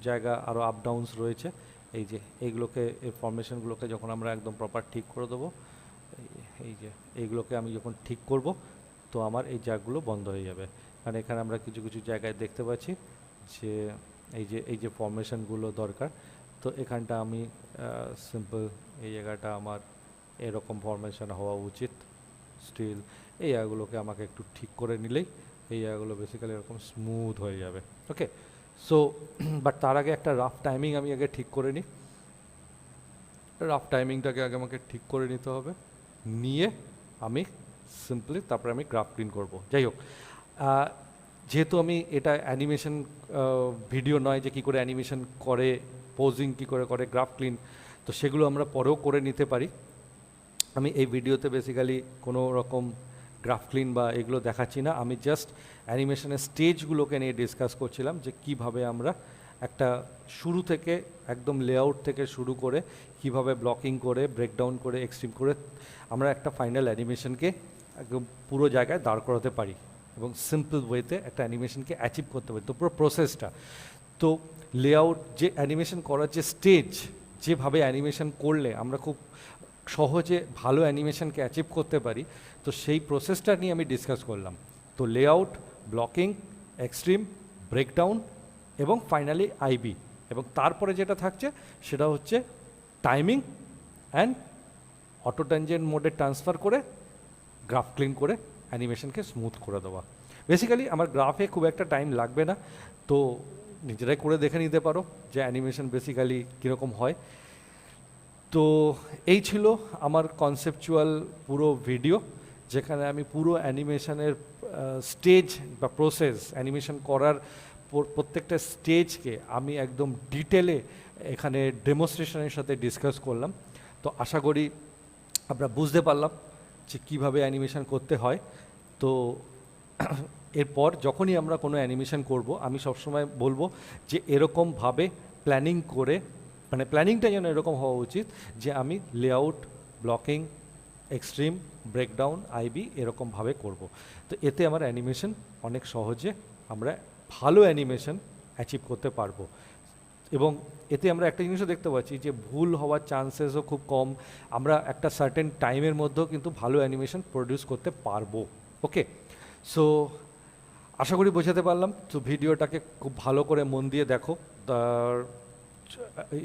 জায়গা আরও আপ ডাউনস রয়েছে, এই যে এইগুলোকে, এই ফরমেশনগুলোকে যখন আমরা একদম প্রপার ঠিক করে দেবো, এই যে এইগুলোকে আমি যখন ঠিক করব, তো আমার এই জায়গাগুলো বন্ধ হয়ে যাবে। কারণ এখানে আমরা কিছু কিছু জায়গায় দেখতে পাচ্ছি যে এই যে ফরমেশনগুলো দরকার, তো এখানটা আমি সিম্পল এই জায়গাটা আমার এরকম ফরমেশন হওয়া উচিত। স্টিল এই জায়গাগুলোকে আমাকে একটু ঠিক করে নিলেই এই জায়গাগুলো বেসিক্যালি এরকম স্মুথ হয়ে যাবে। ওকে, সো বাট তার আগে একটা রাফ টাইমিং আমি আগে ঠিক করে নিই। রাফ টাইমিংটাকে আগে আমাকে ঠিক করে নিতে হবে, নিয়ে আমি সিম্পলি তারপরে আমি গ্রাফ ক্লিন করব। যাই হোক, যেহেতু আমি এটা অ্যানিমেশন ভিডিও নয় যে কী করে অ্যানিমেশন করে, পোজিং কী করে করে, গ্রাফ ক্লিন, তো সেগুলো আমরা পরেও করে নিতে পারি। আমি এই ভিডিওতে বেসিক্যালি কোনো রকম গ্রাফ ক্লিন বা এগুলো দেখাচ্ছি না, আমি জাস্ট অ্যানিমেশনের স্টেজগুলোকে নিয়ে ডিসকাস করছিলাম যে কিভাবে আমরা একটা শুরু থেকে একদম লেআউট থেকে শুরু করে কিভাবে ব্লকিং করে, ব্রেকডাউন করে, এক্সট্রিম করে আমরা একটা ফাইনাল অ্যানিমেশনকে একদম পুরো জায়গায় দাঁড় করাতে পারি এবং সিম্পল ওয়েতে একটা অ্যানিমেশনকে অ্যাচিভ করতে পারি। তো পুরো প্রসেসটা, তো লেআউট যে অ্যানিমেশন করার যে স্টেজ, যেভাবে অ্যানিমেশন করলে আমরা খুব সহজে ভালো অ্যানিমেশনকে অ্যাচিভ করতে পারি, তো সেই প্রসেসটা নিয়ে আমি ডিসকাস করলাম। তো লেআউট, ব্লকিং, এক্সট্রিম, ব্রেকডাউন এবং ফাইনালি আইবি, এবং তারপরে যেটা থাকছে সেটা হচ্ছে টাইমিং অ্যান্ড অটো ট্যানজেন্ট মোডে ট্রান্সফার করে গ্রাফ ক্লিন করে অ্যানিমেশনকে স্মুথ করে দেওয়া। বেসিক্যালি আমার গ্রাফে খুব একটা টাইম লাগবে না, তো নিজেরাই করে দেখে নিতে পারো যে অ্যানিমেশন বেসিক্যালি কীরকম হয়। তো এই ছিল আমার কনসেপচুয়াল পুরো ভিডিও, যেখানে আমি পুরো অ্যানিমেশনের স্টেজ বা প্রসেস, অ্যানিমেশন করার প্রত্যেকটা স্টেজকে আমি একদম ডিটেলে এখানে ডেমনস্ট্রেশনের সাথে ডিসকাস করলাম। তো আশা করি আমরা বুঝতে পারলাম যে কীভাবে অ্যানিমেশন করতে হয়। তো এরপর যখনই আমরা কোনো অ্যানিমেশন করব, আমি সবসময় বলবো যে এরকমভাবে প্ল্যানিং করে, মানে প্ল্যানিংটা যেন এরকম হওয়া উচিত যে আমি layout, blocking, extreme, breakdown, IB এরকমভাবে করব। তো এতে আমার অ্যানিমেশন অনেক সহজে আমরা ভালো অ্যানিমেশন অ্যাচিভ করতে পারবো, এবং এতে আমরা একটা জিনিসও দেখতে পাচ্ছি যে ভুল হওয়ার চান্সেসও খুব কম। আমরা একটা সার্টেন টাইমের মধ্যেও কিন্তু ভালো অ্যানিমেশন প্রডিউস করতে পারবো। ওকে, সো আশা করি বোঝাতে পারলাম। তো ভিডিওটাকে খুব ভালো করে মন দিয়ে দেখো, তার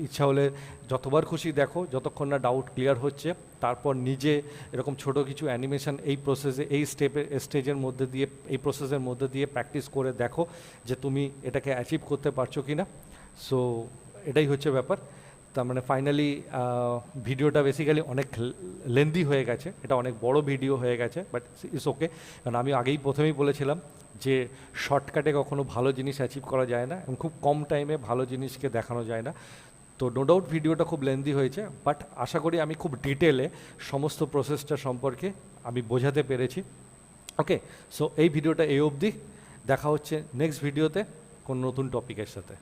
ইচ্ছা হলে যতবার খুশি দেখো, যতক্ষণ না ডাউট ক্লিয়ার হচ্ছে। তারপর নিজে এরকম ছোট কিছু অ্যানিমেশন এই প্রসেসে, এই স্টেজের মধ্যে দিয়ে, এই প্রসেসের মধ্যে দিয়ে প্র্যাকটিস করে দেখো যে তুমি এটাকে অ্যাচিভ করতে পারছো কি না। সো এটাই হচ্ছে ব্যাপার। তার মানে ফাইনালি ভিডিওটা বেসিক্যালি অনেক লেন্দি হয়ে গেছে, এটা অনেক বড় ভিডিও হয়ে গেছে, বাট ইটস ওকে। কারণ আমি প্রথমেই বলেছিলাম যে শর্টকাটে কখনো ভালো জিনিস অ্যাচিভ করা যায় না এবং খুব কম টাইমে ভালো জিনিসকে দেখানো যায় না। তো নো ডাউট ভিডিওটা খুব লেন্দি হয়েছে, বাট আশা করি আমি খুব ডিটেলে সমস্ত প্রসেসটা সম্পর্কে আমি বোঝাতে পেরেছি। ওকে, সো এই ভিডিওটা এই অবধি, দেখা হচ্ছে নেক্সট ভিডিওতে কোনো নতুন টপিকের সাথে।